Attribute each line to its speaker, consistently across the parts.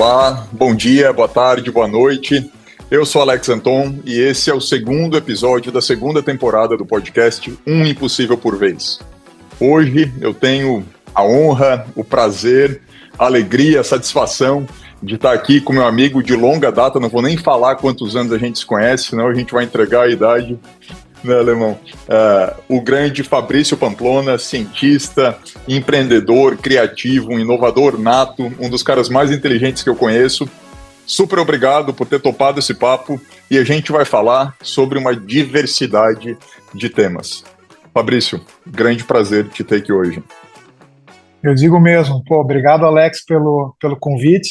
Speaker 1: Olá, bom dia, boa tarde, boa noite. Eu sou Alex Anton e esse é o segundo episódio da segunda temporada do podcast Um Impossível por Vez. Hoje eu tenho a honra, o prazer, a alegria, a satisfação de estar aqui com meu amigo de longa data. Não vou nem falar quantos anos a gente se conhece, senão a gente vai entregar a idade, né, Alemão? O grande Fabrício Pamplona, cientista, empreendedor, criativo, um inovador nato, um dos caras mais inteligentes que eu conheço. Super obrigado por ter topado esse papo e a gente vai falar sobre uma diversidade de temas. Fabrício, grande prazer te ter aqui hoje.
Speaker 2: Eu digo mesmo, obrigado, Alex, pelo convite.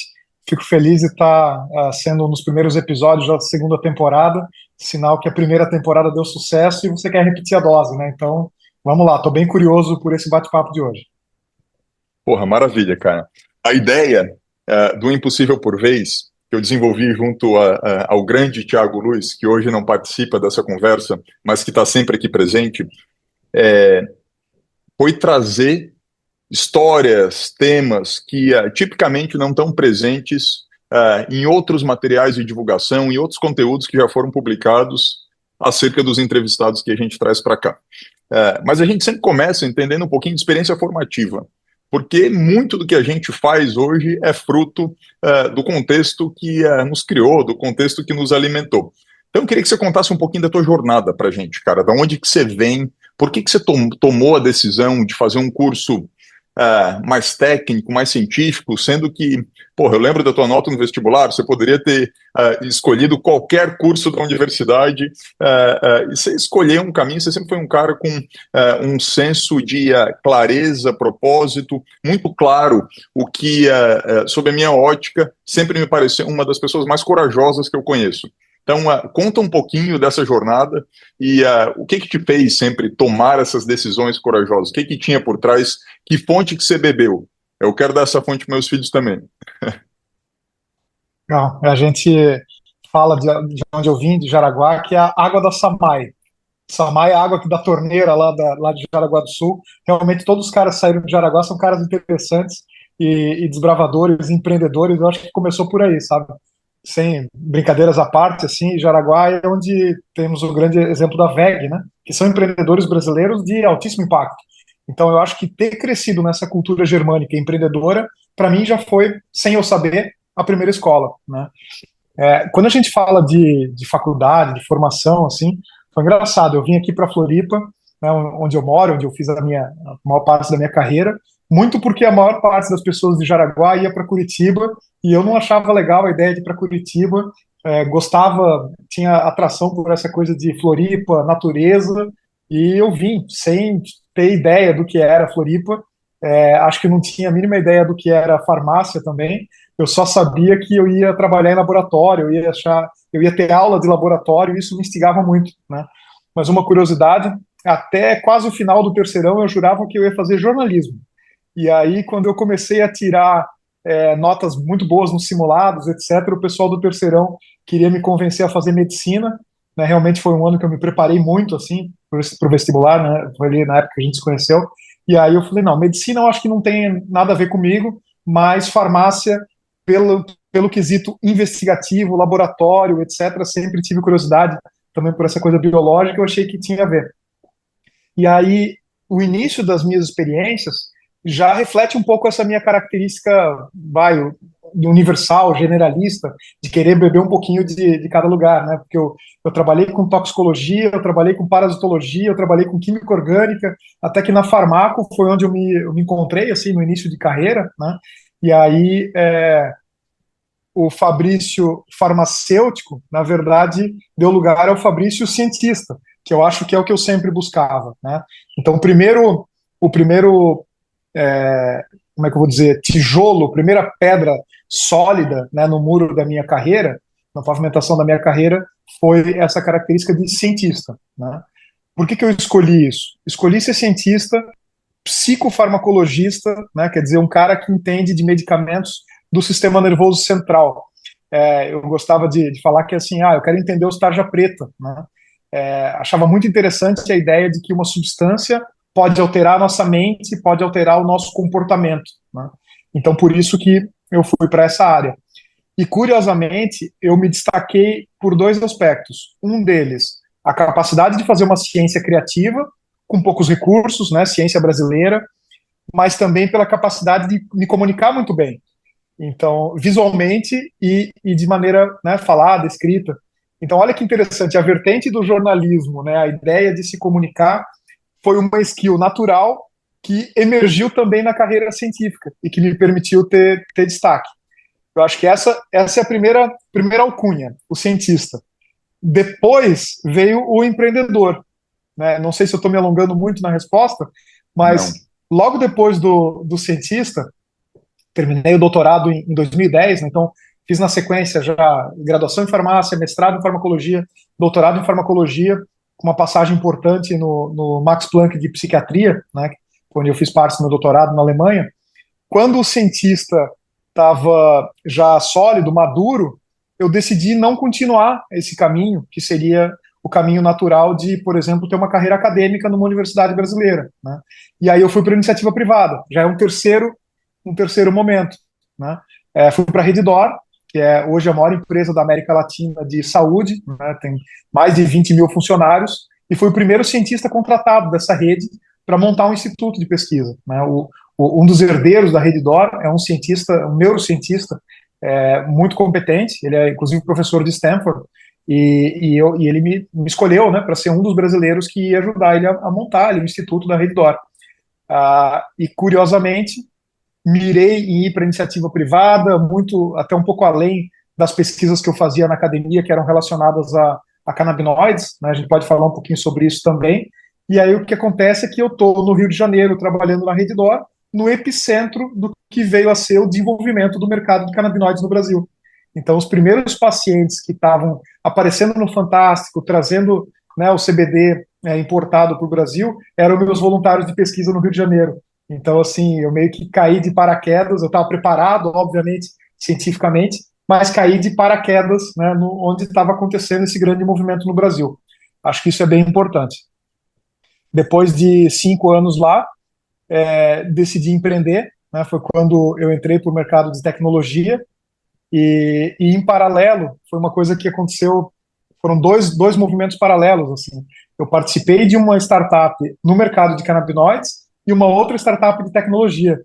Speaker 2: Fico feliz de estar sendo um dos primeiros episódios da segunda temporada, sinal que a primeira temporada deu sucesso e você quer repetir a dose, né? Então, vamos lá, estou bem curioso por esse bate-papo de hoje.
Speaker 1: Porra, maravilha, cara. A ideia do Impossível por Vez, que eu desenvolvi junto ao grande Thiago Luiz, que hoje não participa dessa conversa, mas que está sempre aqui presente, foi trazer histórias, temas que tipicamente não estão presentes em outros materiais de divulgação, em outros conteúdos que já foram publicados acerca dos entrevistados que a gente traz para cá. Mas a gente sempre começa entendendo um pouquinho de experiência formativa, porque muito do que a gente faz hoje é fruto do contexto que nos criou, do contexto que nos alimentou. Então eu queria que você contasse um pouquinho da tua jornada para a gente, cara, da onde que você vem, por que você tomou a decisão de fazer um curso mais técnico, mais científico, sendo que, porra, eu lembro da tua nota no vestibular, você poderia ter escolhido qualquer curso da universidade, e você escolheu um caminho, você sempre foi um cara com um senso de clareza, propósito, muito claro, o que, sob a minha ótica, sempre me pareceu uma das pessoas mais corajosas que eu conheço. Então, conta um pouquinho dessa jornada e o que te fez sempre tomar essas decisões corajosas? O que tinha por trás? Que fonte que você bebeu? Eu quero dar essa fonte para meus filhos também.
Speaker 2: Não, a gente fala de onde eu vim, de Jaraguá, que é a água da Samai. Samai é a água aqui da torneira lá de Jaraguá do Sul. Realmente todos os caras que saíram de Jaraguá são caras interessantes e desbravadores, empreendedores. Eu acho que começou por aí, sabe? Sem brincadeiras à parte, assim, Jaraguá é onde temos o grande exemplo da VEG, né? Que são empreendedores brasileiros de altíssimo impacto. Então, eu acho que ter crescido nessa cultura germânica empreendedora, para mim já foi, sem eu saber, a primeira escola, né? Quando a gente fala de faculdade, de formação, assim, foi engraçado. Eu vim aqui para Floripa, né, onde eu moro, onde eu fiz a maior parte da minha carreira, muito porque a maior parte das pessoas de Jaraguá ia para Curitiba e eu não achava legal a ideia de ir para Curitiba. Gostava, tinha atração por essa coisa de Floripa, natureza, e eu vim sem ter ideia do que era Floripa. Acho que não tinha a mínima ideia do que era farmácia também. Eu só sabia que eu ia trabalhar em laboratório, eu ia ter aula de laboratório, e isso me instigava muito, né? Mas uma curiosidade, até quase o final do terceirão eu jurava que eu ia fazer jornalismo. E aí, quando eu comecei a tirar notas muito boas nos simulados, etc., o pessoal do terceirão queria me convencer a fazer medicina, né? Realmente foi um ano que eu me preparei muito, assim, para o vestibular, né? Foi ali na época que a gente se conheceu. E aí eu falei, não, medicina eu acho que não tem nada a ver comigo, mas farmácia, pelo quesito investigativo, laboratório, etc., sempre tive curiosidade também por essa coisa biológica, eu achei que tinha a ver. E aí, o início das minhas experiências já reflete um pouco essa minha característica, universal, generalista, de querer beber um pouquinho de cada lugar, né? Porque eu trabalhei com toxicologia, eu trabalhei com parasitologia, eu trabalhei com química orgânica, até que na Farmaco foi onde eu me encontrei, assim, no início de carreira, né? E aí, o Fabrício farmacêutico, na verdade, deu lugar ao Fabrício cientista, que eu acho que é o que eu sempre buscava, né? Então, o primeiro como é que eu vou dizer, tijolo, primeira pedra sólida, né, no muro da minha carreira, na pavimentação da minha carreira, foi essa característica de cientista, né? Por que eu escolhi isso? Escolhi ser cientista, psicofarmacologista, né, quer dizer, um cara que entende de medicamentos do sistema nervoso central. Eu gostava de falar que assim, eu quero entender os tarja preta, né? Achava muito interessante a ideia de que uma substância pode alterar a nossa mente, pode alterar o nosso comportamento, né? Então, por isso que eu fui para essa área. E, curiosamente, eu me destaquei por dois aspectos. Um deles, a capacidade de fazer uma ciência criativa, com poucos recursos, né, ciência brasileira, mas também pela capacidade de me comunicar muito bem. Então, visualmente e de maneira, né, falada, escrita. Então, olha que interessante, a vertente do jornalismo, né, a ideia de se comunicar, foi uma skill natural que emergiu também na carreira científica e que me permitiu ter destaque. Eu acho que essa é a primeira alcunha, o cientista. Depois veio o empreendedor. Né? Não sei se eu estou me alongando muito na resposta,
Speaker 1: Não.
Speaker 2: mas logo depois do cientista, terminei o doutorado em 2010, né? Então fiz na sequência já graduação em farmácia, mestrado em farmacologia, doutorado em farmacologia, com uma passagem importante no Max Planck de psiquiatria, né? Onde eu fiz parte do meu doutorado na Alemanha. Quando o cientista estava já sólido, maduro, eu decidi não continuar esse caminho, que seria o caminho natural de, por exemplo, ter uma carreira acadêmica numa universidade brasileira. Né? E aí eu fui para a iniciativa privada, já é um terceiro momento. Né? Fui para a Redditor, que é hoje a maior empresa da América Latina de saúde, né? Tem mais de 20 mil funcionários, e fui o primeiro cientista contratado dessa rede para montar um instituto de pesquisa. Né? Um dos herdeiros da Redditor é um cientista, um neurocientista, muito competente, ele é inclusive professor de Stanford, e ele me escolheu, né, para ser um dos brasileiros que ia ajudar ele a montar ali, o instituto da Redditor. E curiosamente, mirei em ir para iniciativa privada, até um pouco além das pesquisas que eu fazia na academia, que eram relacionadas a canabinoides, né, a gente pode falar um pouquinho sobre isso também. E aí o que acontece é que eu estou no Rio de Janeiro trabalhando na Redditor, no epicentro do que veio a ser o desenvolvimento do mercado de canabinoides no Brasil. Então, os primeiros pacientes que estavam aparecendo no Fantástico, trazendo, né, o CBD importado para o Brasil, eram meus voluntários de pesquisa no Rio de Janeiro. Então, assim, eu meio que caí de paraquedas, eu estava preparado, obviamente, cientificamente, mas caí de paraquedas, né, onde estava acontecendo esse grande movimento no Brasil. Acho que isso é bem importante. Depois de 5 anos lá, decidi empreender, né, foi quando eu entrei para o mercado de tecnologia, e em paralelo, foi uma coisa que aconteceu, foram dois movimentos paralelos, assim. Eu participei de uma startup no mercado de canabinoides e uma outra startup de tecnologia,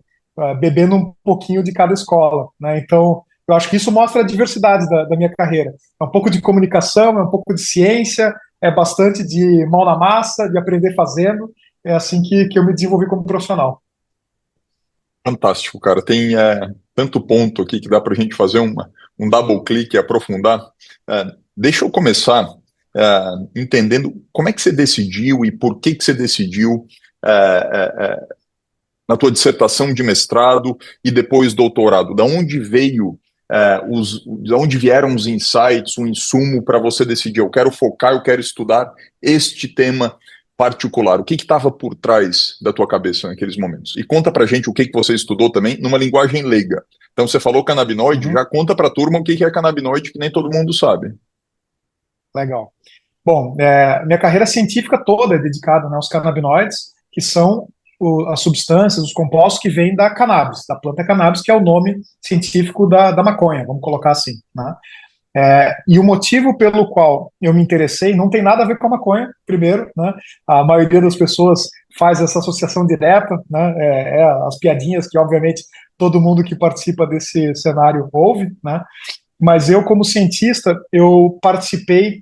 Speaker 2: bebendo um pouquinho de cada escola, né? Então, eu acho que isso mostra a diversidade da minha carreira. É um pouco de comunicação, é um pouco de ciência, é bastante de mão na massa, de aprender fazendo. É assim que eu me desenvolvi como profissional.
Speaker 1: Fantástico, cara. Tem tanto ponto aqui que dá para a gente fazer um double click e aprofundar. Deixa eu começar entendendo como é que você decidiu e por que você decidiu na tua dissertação de mestrado e depois doutorado. Da onde veio de onde vieram os insights, o insumo para você decidir, eu quero focar, eu quero estudar este tema particular. O que estava por trás da tua cabeça naqueles momentos? E conta pra gente o que você estudou também numa linguagem leiga. Então você falou canabinoide, já conta pra turma o que é canabinoide, que nem todo mundo sabe.
Speaker 2: Legal. Bom, minha carreira científica toda é dedicada, né, aos canabinoides, que são as substâncias, os compostos que vêm da cannabis, da planta cannabis, que é o nome científico da maconha, vamos colocar assim, né? E o motivo pelo qual eu me interessei não tem nada a ver com a maconha, primeiro, né? A maioria das pessoas faz essa associação direta, né? As piadinhas que, obviamente, todo mundo que participa desse cenário ouve, né? Mas eu, como cientista, eu participei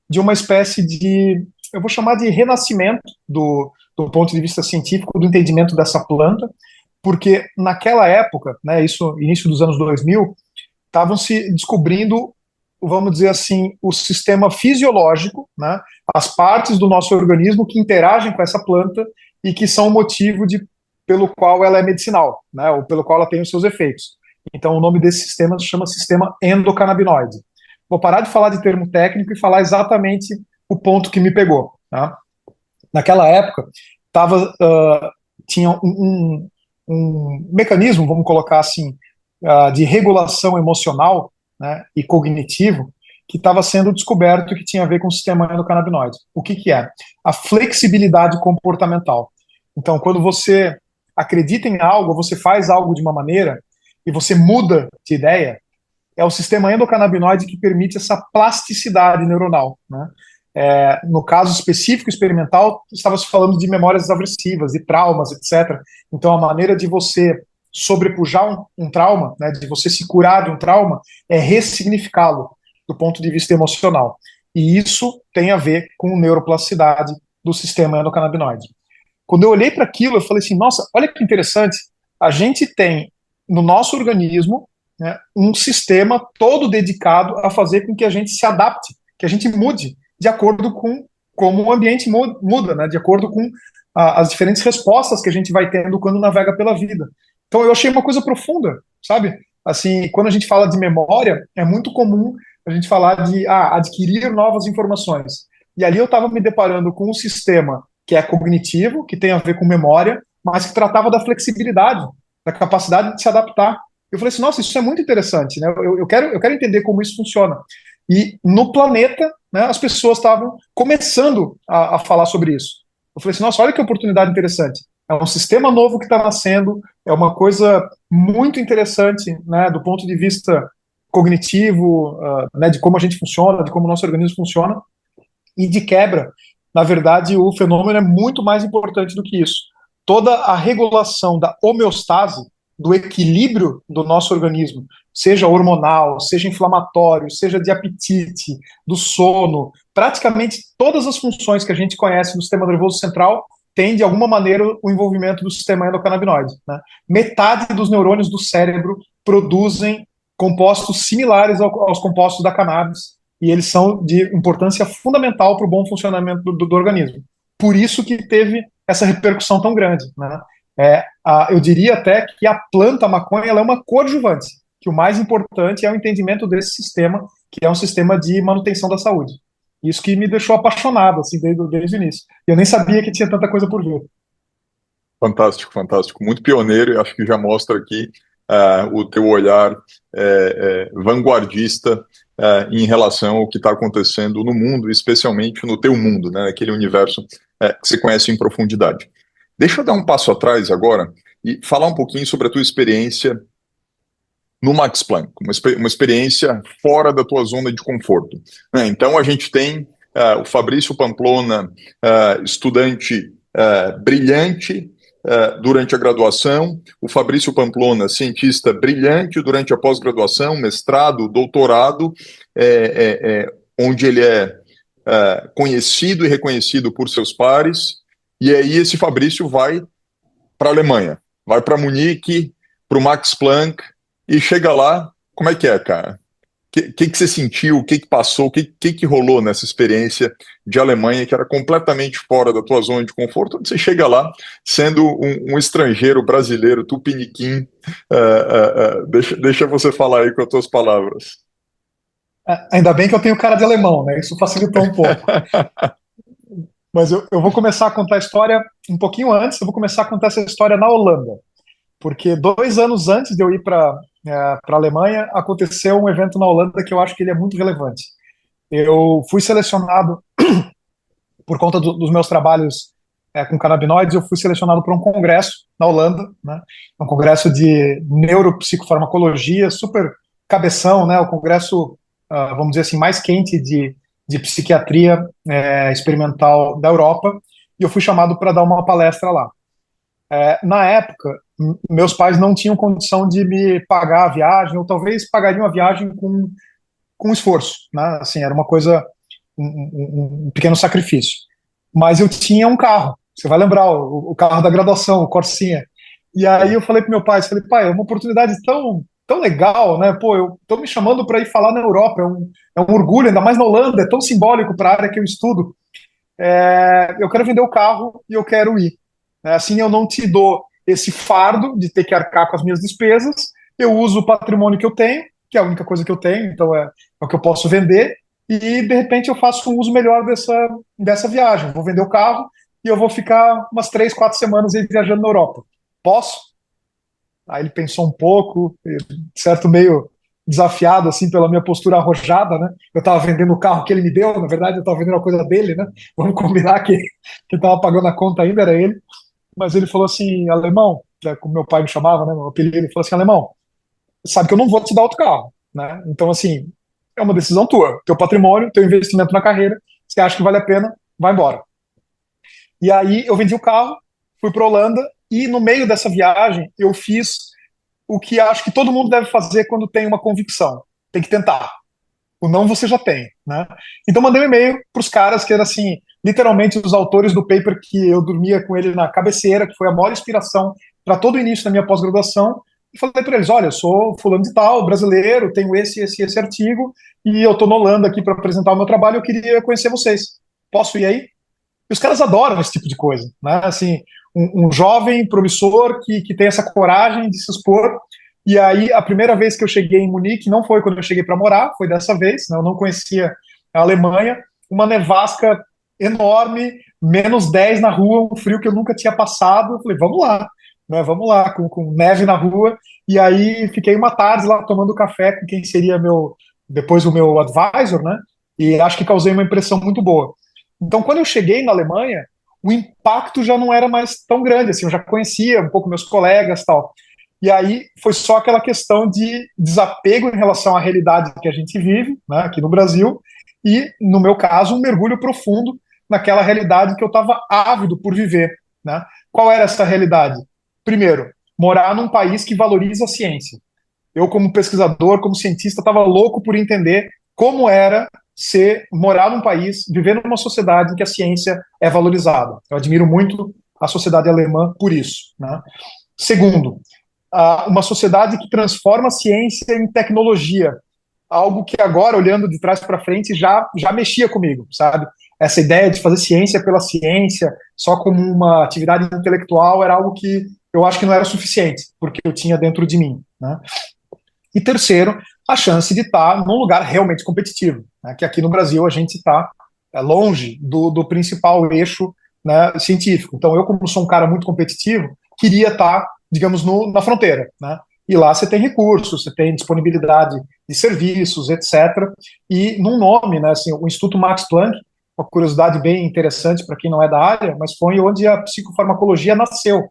Speaker 2: de uma espécie de, eu vou chamar de renascimento do ponto de vista científico, do entendimento dessa planta, porque naquela época, né, isso início dos anos 2000, estavam se descobrindo, vamos dizer assim, o sistema fisiológico, né, as partes do nosso organismo que interagem com essa planta e que são o motivo pelo qual ela é medicinal, né, ou pelo qual ela tem os seus efeitos. Então, o nome desse sistema se chama sistema endocannabinoide. Vou parar de falar de termo técnico e falar exatamente o ponto que me pegou. Tá? Naquela época, tinha um mecanismo, vamos colocar assim, de regulação emocional, né, e cognitivo, que estava sendo descoberto que tinha a ver com o sistema endocannabinoide. O que é? A flexibilidade comportamental. Então, quando você acredita em algo, você faz algo de uma maneira e você muda de ideia, é o sistema endocannabinoide que permite essa plasticidade neuronal, né? No caso específico experimental, estava se falando de memórias aversivas, de traumas, etc. Então, a maneira de você sobrepujar um trauma, né, de você se curar de um trauma, é ressignificá-lo do ponto de vista emocional. E isso tem a ver com neuroplasticidade do sistema endocannabinoide. Quando eu olhei para aquilo, eu falei assim, nossa, olha que interessante, a gente tem no nosso organismo, né, um sistema todo dedicado a fazer com que a gente se adapte, que a gente mude de acordo com como o ambiente muda, né, de acordo com as diferentes respostas que a gente vai tendo quando navega pela vida. Então eu achei uma coisa profunda, sabe? Assim, quando a gente fala de memória, é muito comum a gente falar de adquirir novas informações. E ali eu estava me deparando com um sistema que é cognitivo, que tem a ver com memória, mas que tratava da flexibilidade, da capacidade de se adaptar. Eu falei assim, nossa, isso é muito interessante, né? Eu quero entender como isso funciona. E no planeta, né, as pessoas estavam começando a falar sobre isso. Eu falei assim, nossa, olha que oportunidade interessante. É um sistema novo que está nascendo, é uma coisa muito interessante, né, do ponto de vista cognitivo, né, de como a gente funciona, de como o nosso organismo funciona, e de quebra, na verdade, o fenômeno é muito mais importante do que isso. Toda a regulação da homeostase, do equilíbrio do nosso organismo, seja hormonal, seja inflamatório, seja de apetite, do sono, praticamente todas as funções que a gente conhece no sistema nervoso central tem, de alguma maneira, o envolvimento do sistema endocannabinoide, né? Metade dos neurônios do cérebro produzem compostos similares aos compostos da cannabis, e eles são de importância fundamental para o bom funcionamento do organismo. Por isso que teve essa repercussão tão grande, né? Eu diria até que a planta a maconha ela é uma coadjuvante, que o mais importante é o entendimento desse sistema, que é um sistema de manutenção da saúde. Isso que me deixou apaixonado assim, desde o início. Eu nem sabia que tinha tanta coisa por vir.
Speaker 1: Fantástico, fantástico. Muito pioneiro e acho que já mostra aqui o teu olhar vanguardista em relação ao que está acontecendo no mundo, especialmente no teu mundo, né, aquele universo que você conhece em profundidade. Deixa eu dar um passo atrás agora e falar um pouquinho sobre a tua experiência no Max Planck, uma experiência fora da tua zona de conforto, né? Então a gente tem o Fabrício Pamplona, estudante brilhante durante a graduação, o Fabrício Pamplona, cientista brilhante durante a pós-graduação, mestrado, doutorado, onde ele é conhecido e reconhecido por seus pares, e aí esse Fabrício vai para a Alemanha, vai para Munique, para o Max Planck, e chega lá, como é que é, cara? O que você sentiu, o que passou, o que rolou nessa experiência de Alemanha, que era completamente fora da tua zona de conforto, onde você chega lá, sendo um estrangeiro brasileiro, tupiniquim, deixa você falar aí com as tuas palavras.
Speaker 2: Ainda bem que eu tenho cara de alemão, né? Isso facilitou um pouco. Mas eu vou começar a contar a história um pouquinho antes, eu vou começar a contar essa história na Holanda. Porque 2 anos antes de eu ir para a Alemanha, aconteceu um evento na Holanda que eu acho que ele é muito relevante. Eu fui selecionado, por conta dos meus trabalhos com canabinoides, eu fui selecionado para um congresso na Holanda, né? Um congresso de neuropsicofarmacologia, super cabeção, né? O congresso, vamos dizer assim, mais quente de psiquiatria experimental da Europa, e eu fui chamado para dar uma palestra lá. Na época, meus pais não tinham condição de me pagar a viagem, ou talvez pagariam a viagem com esforço, né? Assim, era uma coisa, um pequeno sacrifício. Mas eu tinha um carro, você vai lembrar, o carro da graduação, o Corsinha. E aí eu falei para meu pai, pai, é uma oportunidade tão legal, né? Pô, eu tô me chamando para ir falar na Europa, é um orgulho, ainda mais na Holanda, é tão simbólico para a área que eu estudo. Eu quero vender o carro e eu quero ir. Assim eu não te dou esse fardo de ter que arcar com as minhas despesas, eu uso o patrimônio que eu tenho, que é a única coisa que eu tenho, então é o que eu posso vender, e de repente eu faço um uso melhor dessa viagem. Vou vender o carro e eu vou ficar umas 3, 4 semanas aí viajando na Europa. Posso? Aí ele pensou um pouco, certo, meio desafiado assim pela minha postura arrojada, né? Eu estava vendendo o carro que ele me deu, na verdade eu estava vendendo a coisa dele, né? Vamos combinar que quem estava pagando a conta ainda era ele. Mas ele falou assim, alemão, como meu pai me chamava, né, meu apelido, ele falou assim, alemão, sabe que eu não vou te dar outro carro. né? Então, assim, é uma decisão tua. Teu patrimônio, teu investimento na carreira, você acha que vale a pena, vai embora. E aí eu vendi o carro, fui para Holanda e no meio dessa viagem eu fiz o que acho que todo mundo deve fazer quando tem uma convicção. Tem que tentar. O não você já tem, né? Então mandei um e-mail para os caras que eram assim, literalmente os autores do paper que eu dormia com ele na cabeceira, que foi a maior inspiração para todo o início da minha pós-graduação. E falei para eles: olha, eu sou fulano de tal, brasileiro, tenho esse artigo e eu estou na Holanda aqui para apresentar o meu trabalho. Eu queria conhecer vocês. Posso ir aí? E os caras adoram esse tipo de coisa, né? Assim, um jovem promissor que tem essa coragem de se expor. E aí, a primeira vez que eu cheguei em Munique não foi quando eu cheguei para morar, foi dessa vez, né? Eu não conhecia a Alemanha, uma nevasca enorme, -10 na rua, um frio que eu nunca tinha passado. Eu falei, vamos lá, né? Vamos lá, com neve na rua. E aí, fiquei uma tarde lá tomando café com quem seria depois o meu advisor, né? E acho que causei uma impressão muito boa. Então, quando eu cheguei na Alemanha, o impacto já não era mais tão grande, assim, eu já conhecia um pouco meus colegas e tal. E aí foi só aquela questão de desapego em relação à realidade que a gente vive, né, aqui no Brasil, e, no meu caso, um mergulho profundo naquela realidade que eu estava ávido por viver. Né? Qual era essa realidade? Primeiro, morar num país que valoriza a ciência. Eu, como pesquisador, como cientista, estava louco por entender como era morar num país, viver numa sociedade em que a ciência é valorizada. Eu admiro muito a sociedade alemã por isso. Né? Segundo, uma sociedade que transforma a ciência em tecnologia, algo que agora, olhando de trás para frente, já mexia comigo, sabe? Essa ideia de fazer ciência pela ciência, só como uma atividade intelectual, era algo que eu acho que não era suficiente, porque eu tinha dentro de mim. Né? E terceiro, a chance de estar num lugar realmente competitivo, né? Que aqui no Brasil a gente está longe do principal eixo, né, científico. Então eu, como sou um cara muito competitivo, queria estar, digamos, na fronteira, né? E lá você tem recursos, você tem disponibilidade de serviços, etc. E num nome, né, assim, o Instituto Max Planck, uma curiosidade bem interessante para quem não é da área, mas foi onde a psicofarmacologia nasceu.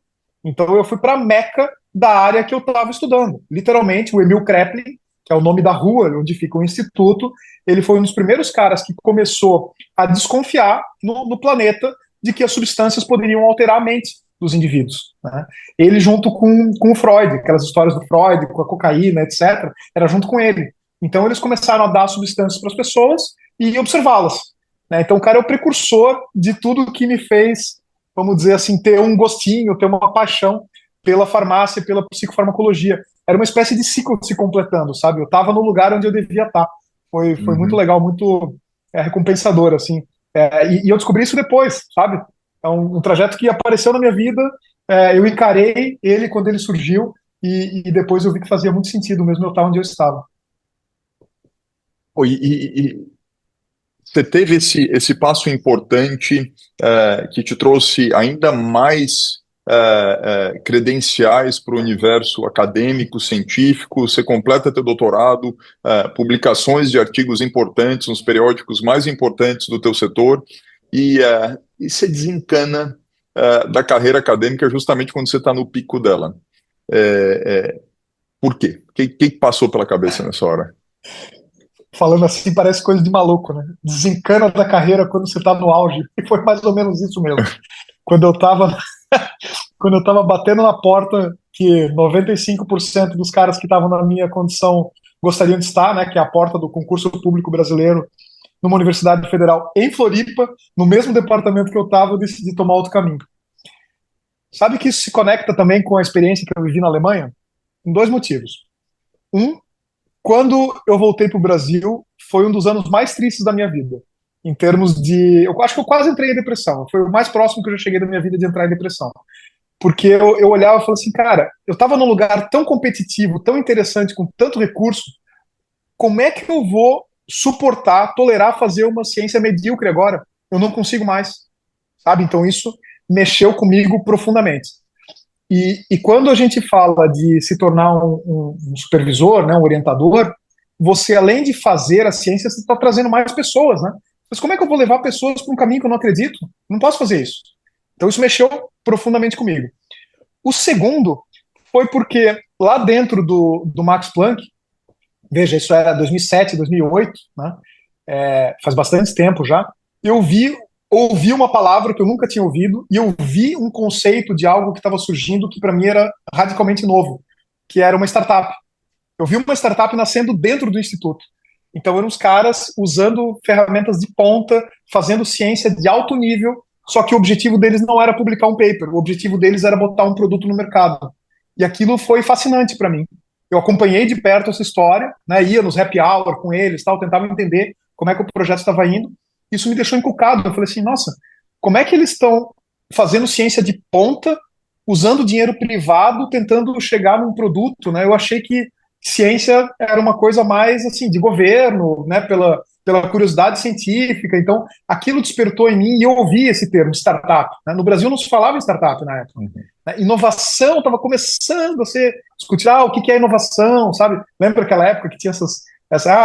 Speaker 2: Então eu fui para a Meca da área que eu estava estudando. Literalmente, o Emil Kraepelin, que é o nome da rua onde fica o instituto, ele foi um dos primeiros caras que começou a desconfiar no planeta de que as substâncias poderiam alterar a mente dos indivíduos. Né? Ele junto com o Freud, aquelas histórias do Freud, com a cocaína, etc., era junto com ele. Então eles começaram a dar substâncias para as pessoas e observá-las. Né? Então o cara é o precursor de tudo que me fez, vamos dizer assim, ter um gostinho, ter uma paixão pela farmácia, pela psicofarmacologia. Era uma espécie de ciclo se completando, sabe? Eu estava no lugar onde eu devia estar. Foi muito legal, muito recompensador, assim. E eu descobri isso depois, sabe? É um trajeto que apareceu na minha vida, eu encarei ele quando ele surgiu, e depois eu vi que fazia muito sentido mesmo eu estar onde eu estava.
Speaker 1: Oh, e você teve esse passo importante que te trouxe ainda mais credenciais para o universo acadêmico, científico. Você completa teu doutorado, publicações de artigos importantes nos periódicos mais importantes do teu setor, e você desencana da carreira acadêmica justamente quando você está no pico dela. Por quê? O que passou pela cabeça nessa hora?
Speaker 2: Falando assim, parece coisa de maluco, né? Desencana da carreira quando você está no auge. E foi mais ou menos isso mesmo. Quando eu estava quando eu estava batendo na porta que 95% dos caras que estavam na minha condição gostariam de estar, né, que é a porta do concurso público brasileiro numa universidade federal em Floripa, no mesmo departamento que eu estava, eu decidi tomar outro caminho. Sabe que isso se conecta também com a experiência que eu vivi na Alemanha? Em dois motivos. Um, quando eu voltei para o Brasil, foi um dos anos mais tristes da minha vida. Em termos de. Eu acho que eu quase entrei em depressão. Foi o mais próximo que eu já cheguei da minha vida de entrar em depressão. Porque eu olhava e falava assim, cara, eu estava num lugar tão competitivo, tão interessante, com tanto recurso, como é que eu vou suportar, tolerar fazer uma ciência medíocre agora? Eu não consigo mais, sabe? Então isso mexeu comigo profundamente. E quando a gente fala de se tornar um supervisor, né, um orientador, você, além de fazer a ciência, você está trazendo mais pessoas, né? Mas como é que eu vou levar pessoas para um caminho que eu não acredito? Não posso fazer isso. Então isso mexeu profundamente comigo. O segundo foi porque lá dentro do Max Planck, veja, isso era 2007, 2008, né? Faz bastante tempo já. Eu ouvi uma palavra que eu nunca tinha ouvido e eu vi um conceito de algo que estava surgindo que para mim era radicalmente novo, que era uma startup. Eu vi uma startup nascendo dentro do instituto. Então eram os caras usando ferramentas de ponta, fazendo ciência de alto nível, só que o objetivo deles não era publicar um paper, o objetivo deles era botar um produto no mercado. E aquilo foi fascinante para mim. Eu acompanhei de perto essa história, né, ia nos happy hour com eles, tal, tentava entender como é que o projeto estava indo. Isso me deixou encucado. Eu falei assim, nossa, como é que eles estão fazendo ciência de ponta, usando dinheiro privado, tentando chegar num produto, né? Eu achei que ciência era uma coisa mais assim de governo, né? Pela curiosidade científica. Então, aquilo despertou em mim e eu ouvi esse termo, startup. Né? No Brasil não se falava em startup na época. Né? Inovação estava começando a ser discutir, o que é inovação, sabe? Lembra aquela época que tinha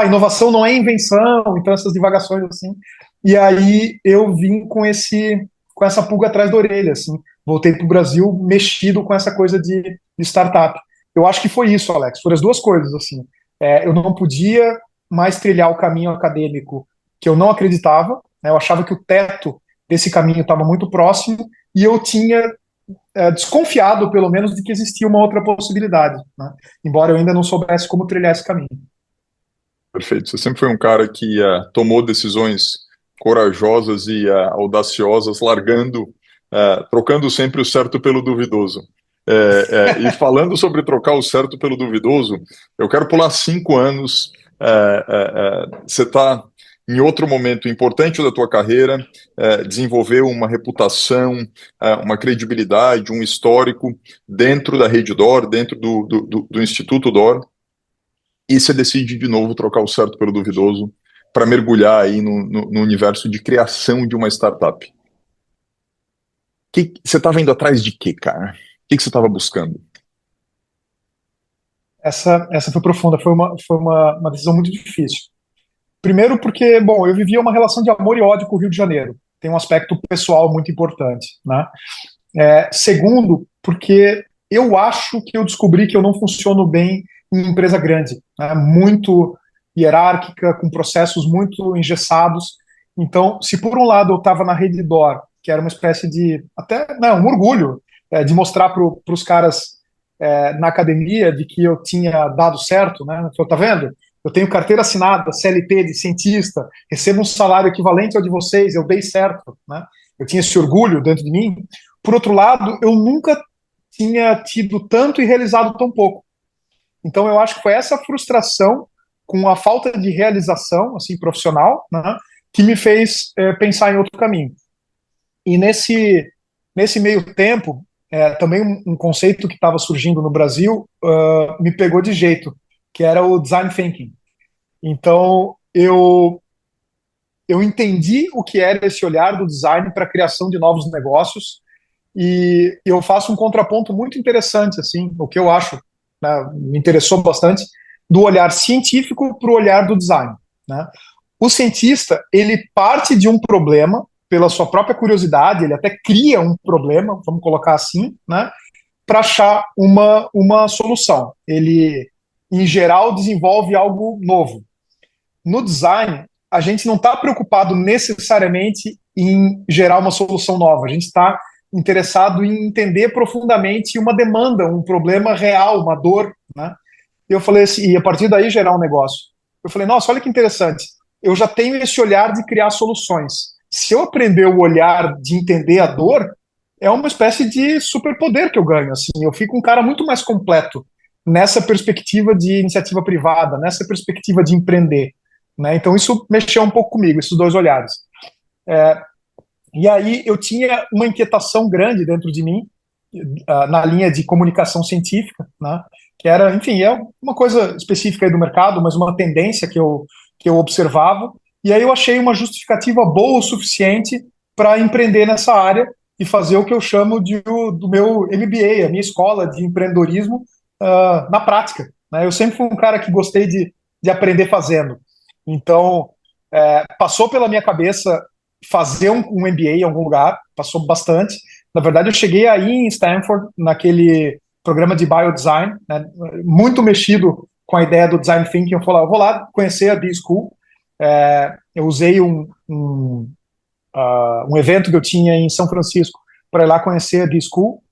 Speaker 2: inovação não é invenção, então essas divagações assim. E aí eu vim com essa pulga atrás da orelha, assim. Voltei para o Brasil mexido com essa coisa de startup. Eu acho que foi isso, Alex. Foram as duas coisas, assim. Eu não podia mais trilhar o caminho acadêmico que eu não acreditava, né? Eu achava que o teto desse caminho estava muito próximo e eu tinha desconfiado, pelo menos, de que existia uma outra possibilidade, né? Embora eu ainda não soubesse como trilhar esse caminho.
Speaker 1: Perfeito. Você sempre foi um cara que tomou decisões corajosas e audaciosas, trocando sempre o certo pelo duvidoso. E falando sobre trocar o certo pelo duvidoso, eu quero pular 5 anos. Você está em outro momento importante da tua carreira, desenvolveu uma reputação, uma credibilidade, um histórico dentro da rede DOR, dentro do Instituto DOR, e você decide de novo trocar o certo pelo duvidoso para mergulhar aí no universo de criação de uma startup. Você estava indo atrás de quê, cara? O que você estava buscando?
Speaker 2: Essa foi profunda, foi uma decisão muito difícil. Primeiro porque, bom, eu vivia uma relação de amor e ódio com o Rio de Janeiro. Tem um aspecto pessoal muito importante, né? Segundo, porque eu acho que eu descobri que eu não funciono bem em empresa grande, né? Muito hierárquica, com processos muito engessados. Então, se por um lado eu estava na Rede D'Or, que era uma espécie de, um orgulho, de mostrar para os caras na academia de que eu tinha dado certo, né? Tá vendo? Eu tenho carteira assinada, CLT de cientista, recebo um salário equivalente ao de vocês, eu dei certo, né? Eu tinha esse orgulho dentro de mim. Por outro lado, eu nunca tinha tido tanto e realizado tão pouco. Então, eu acho que foi essa frustração com a falta de realização assim, profissional, né, que me fez pensar em outro caminho. E nesse meio tempo, também um conceito que estava surgindo no Brasil me pegou de jeito, que era o design thinking. Então, eu entendi o que era esse olhar do design para a criação de novos negócios e eu faço um contraponto muito interessante, assim, o que eu acho, né, me interessou bastante, do olhar científico para o olhar do design, né? O cientista, ele parte de um problema pela sua própria curiosidade, ele até cria um problema, vamos colocar assim, né, para achar uma solução. Ele, em geral, desenvolve algo novo. No design, a gente não está preocupado necessariamente em gerar uma solução nova, a gente está interessado em entender profundamente uma demanda, um problema real, uma dor, né? E eu falei assim, e a partir daí gerar um negócio. Eu falei, nossa, olha que interessante, eu já tenho esse olhar de criar soluções. Se eu aprender o olhar de entender a dor, é uma espécie de superpoder que eu ganho, assim, eu fico um cara muito mais completo nessa perspectiva de iniciativa privada, nessa perspectiva de empreender, né? Então isso mexeu um pouco comigo, esses dois olhares. E aí eu tinha uma inquietação grande dentro de mim, na linha de comunicação científica, né? Que era, enfim, é uma coisa específica aí do mercado, mas uma tendência que eu observava, e aí eu achei uma justificativa boa o suficiente para empreender nessa área e fazer o que eu chamo do meu MBA, a minha escola de empreendedorismo na prática, né? Eu sempre fui um cara que gostei de aprender fazendo. Então, passou pela minha cabeça fazer um MBA em algum lugar, passou bastante. Na verdade, eu cheguei aí em Stanford, naquele programa de biodesign, né, muito mexido com a ideia do Design Thinking, eu falei, eu vou lá conhecer a D-School. Eu usei um evento que eu tinha em São Francisco para ir lá conhecer a D-School.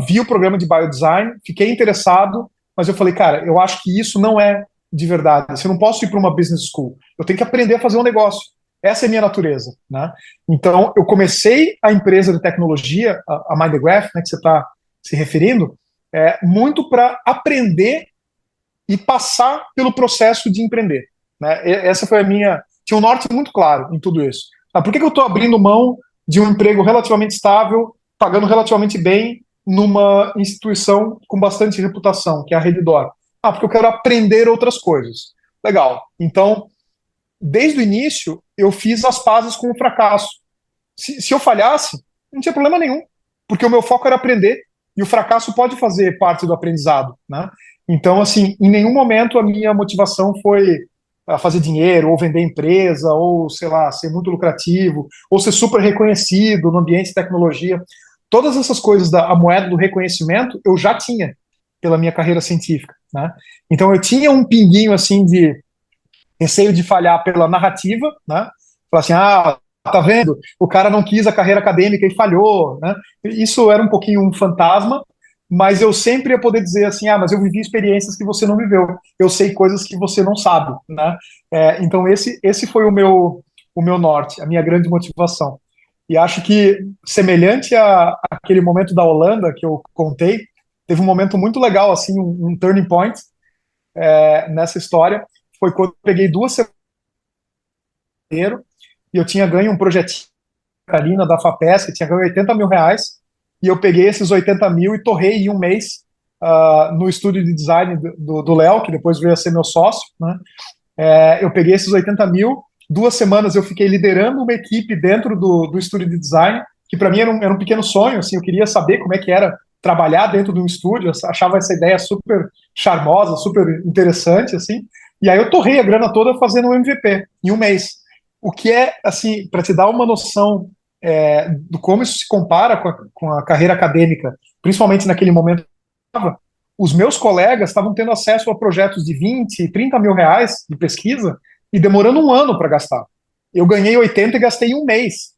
Speaker 2: Vi o programa de Biodesign, fiquei interessado, mas eu falei, cara, eu acho que isso não é de verdade. Eu não posso ir para uma business school. Eu tenho que aprender a fazer um negócio. Essa é a minha natureza, né? Então, eu comecei a empresa de tecnologia, a Mind the Graph, né, que você está se referindo, muito para aprender e passar pelo processo de empreender, né? Essa foi a minha... Tinha um norte muito claro em tudo isso. Por que eu estou abrindo mão de um emprego relativamente estável, pagando relativamente bem, numa instituição com bastante reputação, que é a Redditor? Porque eu quero aprender outras coisas. Legal. Então, desde o início, eu fiz as pazes com o fracasso. Se eu falhasse, não tinha problema nenhum, porque o meu foco era aprender, e o fracasso pode fazer parte do aprendizado, né? Então, assim, em nenhum momento a minha motivação foi fazer dinheiro, ou vender empresa, ou, sei lá, ser muito lucrativo, ou ser super reconhecido no ambiente de tecnologia. Todas essas coisas a moeda do reconhecimento eu já tinha pela minha carreira científica, né? Então eu tinha um pinguinho assim de receio de falhar pela narrativa, né? Falar assim, tá vendo? O cara não quis a carreira acadêmica e falhou, né? Isso era um pouquinho um fantasma, mas eu sempre ia poder dizer assim, mas eu vivi experiências que você não viveu, eu sei coisas que você não sabe, né? Então esse foi o meu norte, a minha grande motivação. E acho que, semelhante àquele momento da Holanda que eu contei, teve um momento muito legal, assim, um turning point nessa história. Foi quando eu peguei 2 semanas e eu tinha ganho um projetinho da FAPESC, tinha ganho R$ 80 mil, e eu peguei esses 80 mil e torrei em um mês no estúdio de design do Léo, que depois veio a ser meu sócio, né? Eu peguei esses 80 mil, 2 semanas eu fiquei liderando uma equipe dentro do estúdio de design, que para mim era um pequeno sonho, assim, eu queria saber como é que era trabalhar dentro de um estúdio, eu achava essa ideia super charmosa, super interessante, assim, e aí eu torrei a grana toda fazendo um MVP em um mês. O que é, assim, para te dar uma noção do como isso se compara com a carreira acadêmica, principalmente naquele momento, os meus colegas estavam tendo acesso a projetos de 20, 30 mil reais de pesquisa e demorando um ano para gastar. Eu ganhei 80 e gastei em um mês.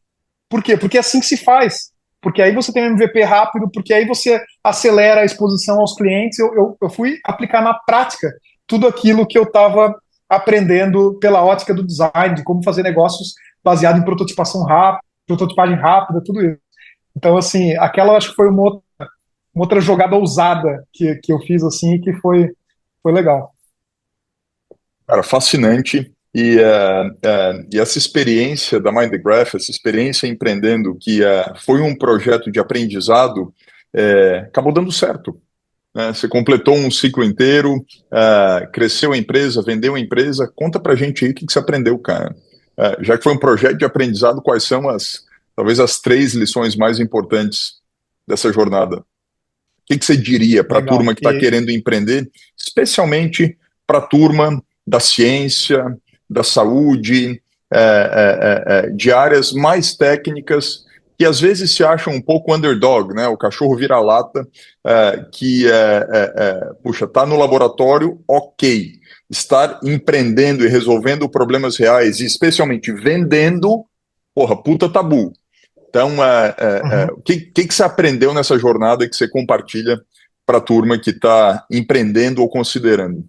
Speaker 2: Por quê? Porque é assim que se faz. Porque aí você tem um MVP rápido, porque aí você acelera a exposição aos clientes. Eu fui aplicar na prática tudo aquilo que eu estava aprendendo pela ótica do design, de como fazer negócios baseado em prototipação rápida, prototipagem rápida, tudo isso. Então, assim, aquela acho que foi uma outra jogada ousada que eu fiz, assim, que foi legal.
Speaker 1: Cara, fascinante. E essa experiência da Mind the Graph, essa experiência empreendendo, que foi um projeto de aprendizado, acabou dando certo, né? Você completou um ciclo inteiro, cresceu a empresa, vendeu a empresa. Conta pra gente aí o que você aprendeu, cara. Já que foi um projeto de aprendizado, quais são talvez as 3 lições mais importantes dessa jornada? O que você diria para a
Speaker 2: Legal.
Speaker 1: turma que está querendo empreender, especialmente para a turma da ciência, da saúde, de áreas mais técnicas, que às vezes se acham um pouco underdog, né? O cachorro vira-lata, puxa, está no laboratório, ok. Estar empreendendo e resolvendo problemas reais, e especialmente vendendo, porra, puta tabu. Então, o que você aprendeu nessa jornada que você compartilha para a turma que está empreendendo ou considerando?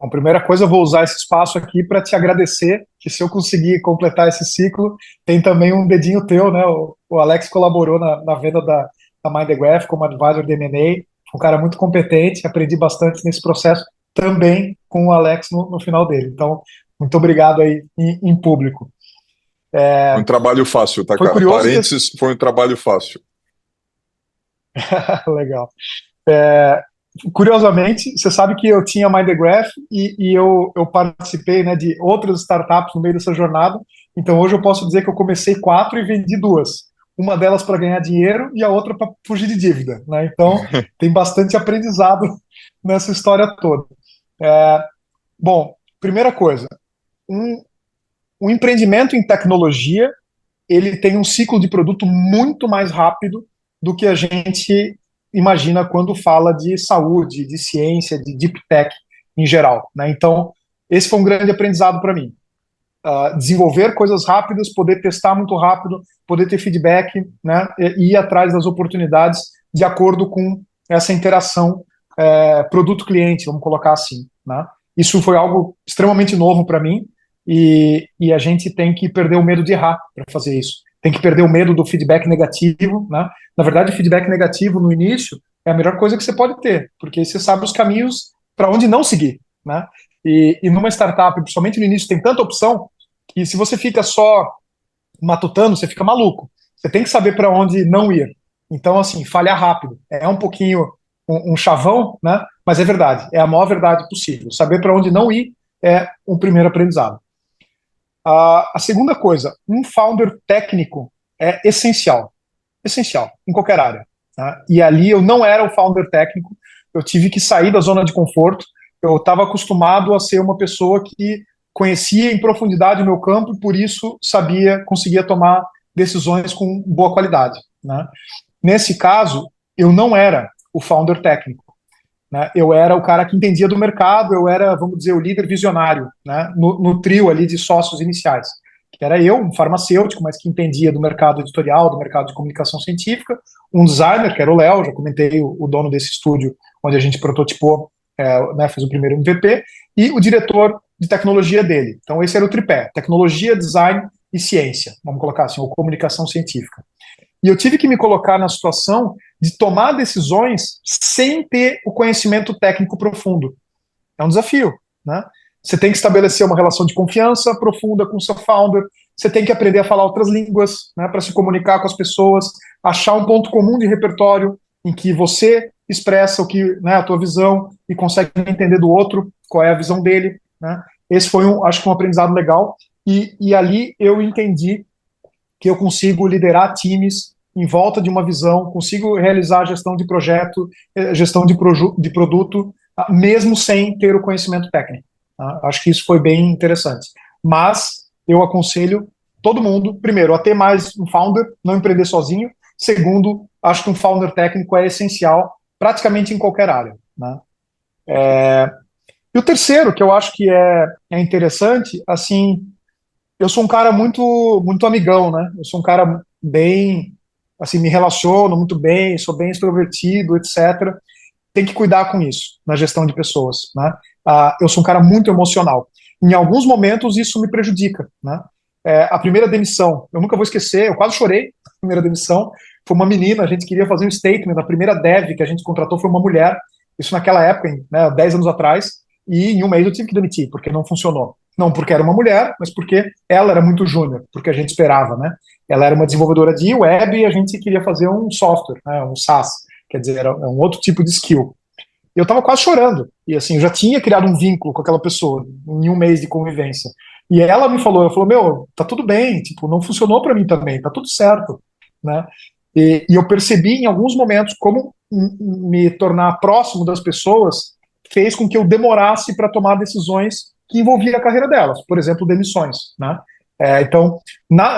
Speaker 2: Bom, primeira coisa, eu vou usar esse espaço aqui para te agradecer, que se eu conseguir completar esse ciclo, tem também um dedinho teu, né? O Alex colaborou na venda da Mind the Graph como advisor de M&A, um cara muito competente, aprendi bastante nesse processo, também com o Alex no final dele. Então, muito obrigado aí em público.
Speaker 1: Foi um trabalho fácil, tá,
Speaker 2: Foi
Speaker 1: cara?
Speaker 2: curioso
Speaker 1: Parênteses, foi um trabalho fácil.
Speaker 2: Legal. Curiosamente, você sabe que eu tinha a Mind the Graph e eu participei, né, de outras startups no meio dessa jornada. Então hoje eu posso dizer que eu comecei 4 e vendi 2. Uma delas para ganhar dinheiro e a outra para fugir de dívida, né? Então tem bastante aprendizado nessa história toda. Bom, primeira coisa, um empreendimento em tecnologia ele tem um ciclo de produto muito mais rápido do que a gente imagina quando fala de saúde, de ciência, de deep tech em geral, né? Então, esse foi um grande aprendizado para mim. Desenvolver coisas rápidas, poder testar muito rápido, poder ter feedback, né? E ir atrás das oportunidades de acordo com essa interação produto-cliente, vamos colocar assim, né? Isso foi algo extremamente novo para mim e a gente tem que perder o medo de errar para fazer isso. Tem que perder o medo do feedback negativo, né? Na verdade, o feedback negativo no início é a melhor coisa que você pode ter, porque você sabe os caminhos para onde não seguir, né? E numa startup, principalmente no início, tem tanta opção que se você fica só matutando, você fica maluco. Você tem que saber para onde não ir. Então, assim, falhar rápido. É um pouquinho um chavão, né? Mas é verdade. É a maior verdade possível. Saber para onde não ir é um primeiro aprendizado. A segunda coisa, um founder técnico é essencial. Essencial, em qualquer área. Tá? E ali eu não era o founder técnico, eu tive que sair da zona de conforto. Eu estava acostumado a ser uma pessoa que conhecia em profundidade o meu campo e por isso conseguia tomar decisões com boa qualidade. Né? Nesse caso, eu não era o founder técnico. Né? Eu era o cara que entendia do mercado, eu era, vamos dizer, o líder visionário, né? No trio ali de sócios iniciais. Que era eu, um farmacêutico, mas que entendia do mercado editorial, do mercado de comunicação científica, um designer, que era o Léo, já comentei, o dono desse estúdio, onde a gente prototipou, né, fez o primeiro MVP, e o diretor de tecnologia dele. Então esse era o tripé, tecnologia, design e ciência, vamos colocar assim, ou comunicação científica. E eu tive que me colocar na situação de tomar decisões sem ter o conhecimento técnico profundo. É um desafio, né? Você tem que estabelecer uma relação de confiança profunda com o seu founder, você tem que aprender a falar outras línguas, né, para se comunicar com as pessoas, achar um ponto comum de repertório em que você expressa o que, né, a tua visão e consegue entender do outro qual é a visão dele, né? Esse foi acho que um aprendizado legal e ali eu entendi que eu consigo liderar times em volta de uma visão, consigo realizar gestão de projeto, gestão de produto, mesmo sem ter o conhecimento técnico. Acho que isso foi bem interessante. Mas eu aconselho todo mundo, primeiro, a ter mais um founder, não empreender sozinho. Segundo, acho que um founder técnico é essencial praticamente em qualquer área. Né? E o terceiro, que eu acho que é interessante, assim, eu sou um cara muito amigão, né? Eu sou um cara bem, assim, me relaciono muito bem, sou bem extrovertido, etc. Tem que cuidar com isso na gestão de pessoas, né? Eu sou um cara muito emocional. Em alguns momentos isso me prejudica, né? A primeira demissão, eu nunca vou esquecer, eu quase chorei na primeira demissão. Foi uma menina, a gente queria fazer um statement, a primeira dev que a gente contratou foi uma mulher, isso naquela época, né, 10 anos atrás, e em um mês eu tive que demitir, porque não funcionou. Não porque era uma mulher, mas porque ela era muito júnior, porque a gente esperava, né? Ela era uma desenvolvedora de web e a gente queria fazer um software, né, um SaaS, quer dizer, era um outro tipo de skill. Eu estava quase chorando, e assim, eu já tinha criado um vínculo com aquela pessoa em um mês de convivência. E ela me falou, meu, tá tudo bem, tipo, não funcionou para mim também, tá tudo certo, né? E eu percebi em alguns momentos como me tornar próximo das pessoas fez com que eu demorasse para tomar decisões que envolviam a carreira delas, por exemplo, demissões, né? Então,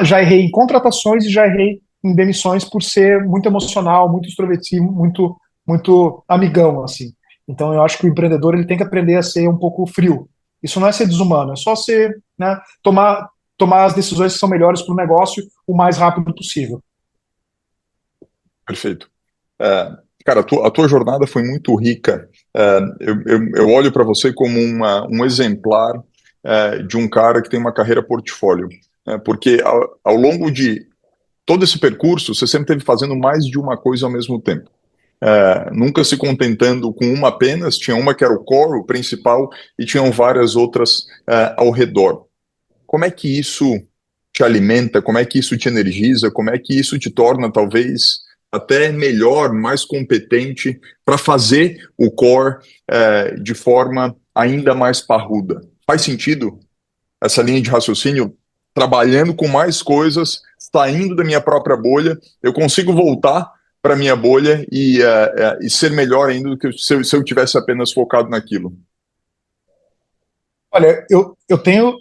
Speaker 2: já errei em contratações e já errei em demissões por ser muito emocional, muito extrovertido, muito amigão, assim. Então, eu acho que o empreendedor ele tem que aprender a ser um pouco frio. Isso não é ser desumano, é só ser, né, tomar as decisões que são melhores para o negócio o mais rápido possível.
Speaker 1: Perfeito. Cara, a tua jornada foi muito rica. Eu olho para você como um exemplar de um cara que tem uma carreira portfólio. Porque ao longo de todo esse percurso, você sempre esteve fazendo mais de uma coisa ao mesmo tempo. Nunca se contentando com uma apenas, tinha uma que era o core, o principal, e tinham várias outras ao redor. Como é que isso te alimenta? Como é que isso te energiza? Como é que isso te torna, talvez, até melhor, mais competente para fazer o core de forma ainda mais parruda? Faz sentido essa linha de raciocínio? Trabalhando com mais coisas, saindo da minha própria bolha, eu consigo voltar para minha bolha e ser melhor ainda do que se eu tivesse apenas focado naquilo.
Speaker 2: Olha, eu tenho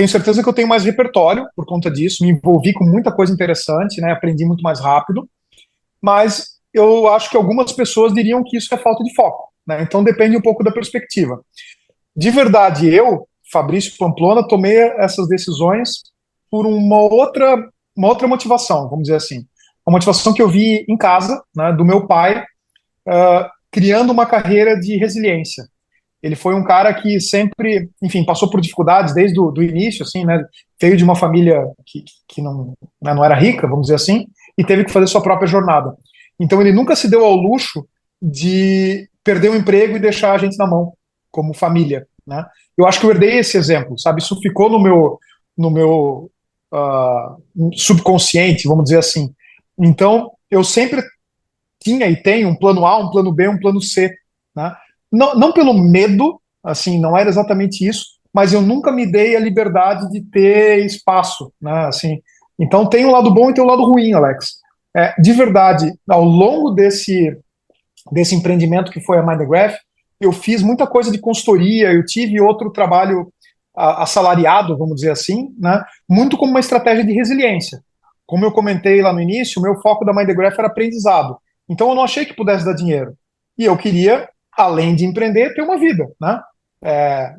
Speaker 2: certeza que eu tenho mais repertório por conta disso, me envolvi com muita coisa interessante, né? Aprendi muito mais rápido, mas eu acho que algumas pessoas diriam que isso é falta de foco, né? Então depende um pouco da perspectiva. De verdade, eu, Fabrício Pamplona, tomei essas decisões por uma outra motivação, vamos dizer assim. Uma motivação que eu vi em casa, né, do meu pai, criando uma carreira de resiliência. Ele foi um cara que sempre, enfim, passou por dificuldades desde o do início, assim, né? Veio de uma família que não, né, não era rica, vamos dizer assim, e teve que fazer sua própria jornada. Então ele nunca se deu ao luxo de perder o emprego e deixar a gente na mão, como família, né? Eu acho que eu herdei esse exemplo, sabe? Isso ficou no meu subconsciente, vamos dizer assim. Então eu sempre tinha e tenho um plano A, um plano B, um plano C, né? Não pelo medo, assim, não era exatamente isso, mas eu nunca me dei a liberdade de ter espaço, né? Assim, então tem um lado bom e tem um lado ruim, Alex. De verdade, ao longo desse empreendimento que foi a Mindgraph, eu fiz muita coisa de consultoria, eu tive outro trabalho assalariado, vamos dizer assim, né? Muito como uma estratégia de resiliência. Como eu comentei lá no início, o meu foco da Mindgraph era aprendizado. Então eu não achei que pudesse dar dinheiro. E eu queria, além de empreender, ter uma vida, né? É,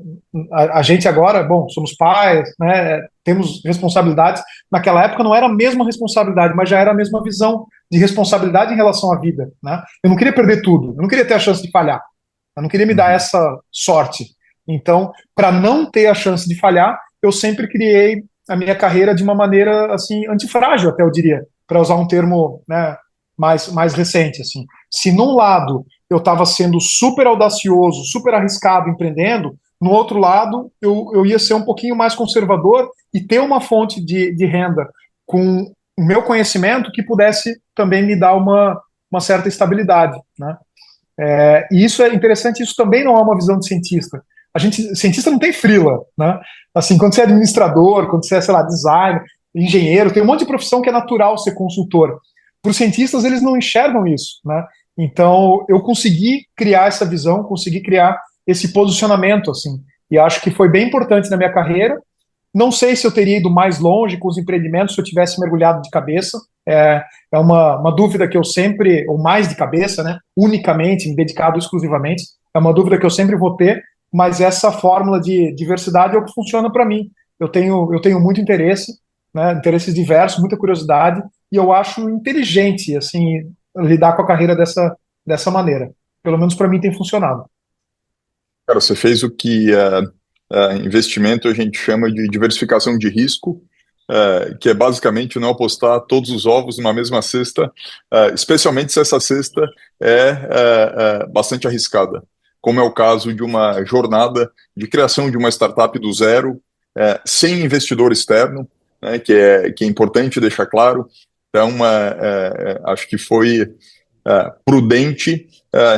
Speaker 2: a gente agora, bom, somos pais, né? Temos responsabilidades. Naquela época não era a mesma responsabilidade, mas já era a mesma visão de responsabilidade em relação à vida, né? Eu não queria perder tudo, eu não queria ter a chance de falhar, eu não queria me dar essa sorte. Então, para não ter a chance de falhar, eu sempre criei a minha carreira de uma maneira assim antifrágil, até eu diria, para usar um termo, né, mais recente, assim. Se num lado eu estava sendo super audacioso, super arriscado empreendendo, no outro lado eu ia ser um pouquinho mais conservador e ter uma fonte de renda com o meu conhecimento que pudesse também me dar uma certa estabilidade, né? E isso é interessante, isso também não é uma visão de cientista. A gente, cientista não tem frila, né? Assim, quando você é administrador, quando você é, sei lá, designer, engenheiro, tem um monte de profissão que é natural ser consultor. Para os cientistas, eles não enxergam isso, né? Então, eu consegui criar essa visão, consegui criar esse posicionamento, assim, e acho que foi bem importante na minha carreira. Não sei se eu teria ido mais longe com os empreendimentos se eu tivesse mergulhado de cabeça. É uma dúvida que eu sempre, ou mais de cabeça, né? Unicamente, me dedicado exclusivamente. É uma dúvida que eu sempre vou ter, mas essa fórmula de diversidade é o que funciona para mim. Eu tenho muito interesse, né? Interesses diversos, muita curiosidade, e eu acho inteligente, assim, lidar com a carreira dessa maneira. Pelo menos para mim tem funcionado.
Speaker 1: Cara, você fez o que investimento a gente chama de diversificação de risco, que é basicamente não apostar todos os ovos numa mesma cesta, especialmente se essa cesta é bastante arriscada, como é o caso de uma jornada de criação de uma startup do zero, sem investidor externo, né, que é importante deixar claro. Então, acho que foi prudente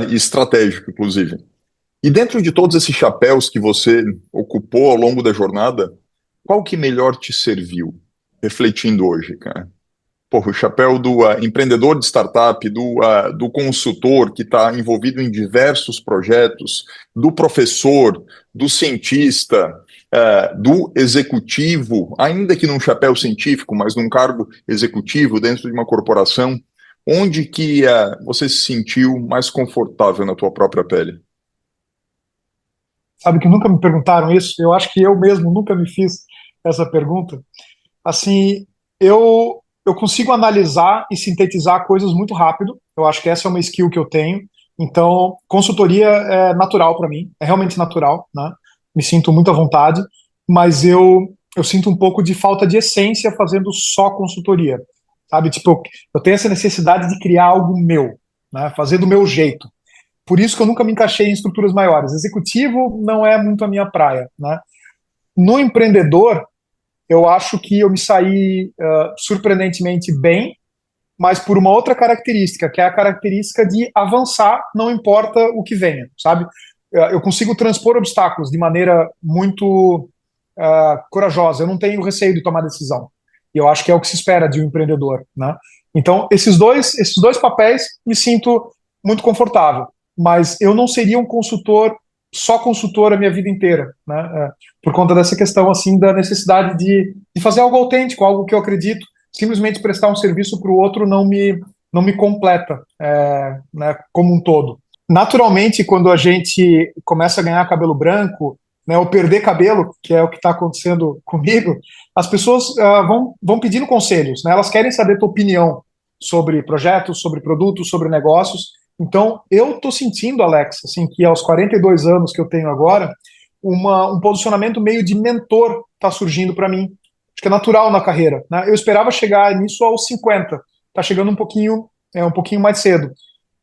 Speaker 1: e estratégico, inclusive. E dentro de todos esses chapéus que você ocupou ao longo da jornada, qual que melhor te serviu? Refletindo hoje, cara. Porra, o chapéu do empreendedor de startup, do consultor que está envolvido em diversos projetos, do professor, do cientista, do executivo, ainda que num chapéu científico, mas num cargo executivo dentro de uma corporação, onde que você se sentiu mais confortável na tua própria pele?
Speaker 2: Sabe que nunca me perguntaram isso? Eu acho que eu mesmo nunca me fiz essa pergunta. Assim, eu consigo analisar e sintetizar coisas muito rápido. Eu acho que essa é uma skill que eu tenho. Então, consultoria é natural para mim, é realmente natural, né? Me sinto muito à vontade, mas eu sinto um pouco de falta de essência fazendo só consultoria, sabe? Tipo, eu tenho essa necessidade de criar algo meu, né? Fazer do meu jeito. Por isso que eu nunca me encaixei em estruturas maiores. Executivo não é muito a minha praia, né? No empreendedor, eu acho que eu me saí surpreendentemente bem, mas por uma outra característica, que é a característica de avançar, não importa o que venha, sabe? Eu consigo transpor obstáculos de maneira muito corajosa, eu não tenho receio de tomar decisão. E eu acho que é o que se espera de um empreendedor, né? Então, esses dois papéis me sinto muito confortável, mas eu não seria um consultor, só consultor a minha vida inteira, né? Por conta dessa questão, assim, da necessidade de fazer algo autêntico, algo que eu acredito, simplesmente prestar um serviço para o outro não me completa, né, como um todo. Naturalmente, quando a gente começa a ganhar cabelo branco, né, ou perder cabelo, que é o que está acontecendo comigo, as pessoas vão pedindo conselhos, né? Elas querem saber tua opinião sobre projetos, sobre produtos, sobre negócios. Então, eu estou sentindo, Alex, assim, que aos 42 anos que eu tenho agora, um posicionamento meio de mentor está surgindo para mim. Acho que é natural na carreira, né? Eu esperava chegar nisso aos 50, está chegando um pouquinho mais cedo.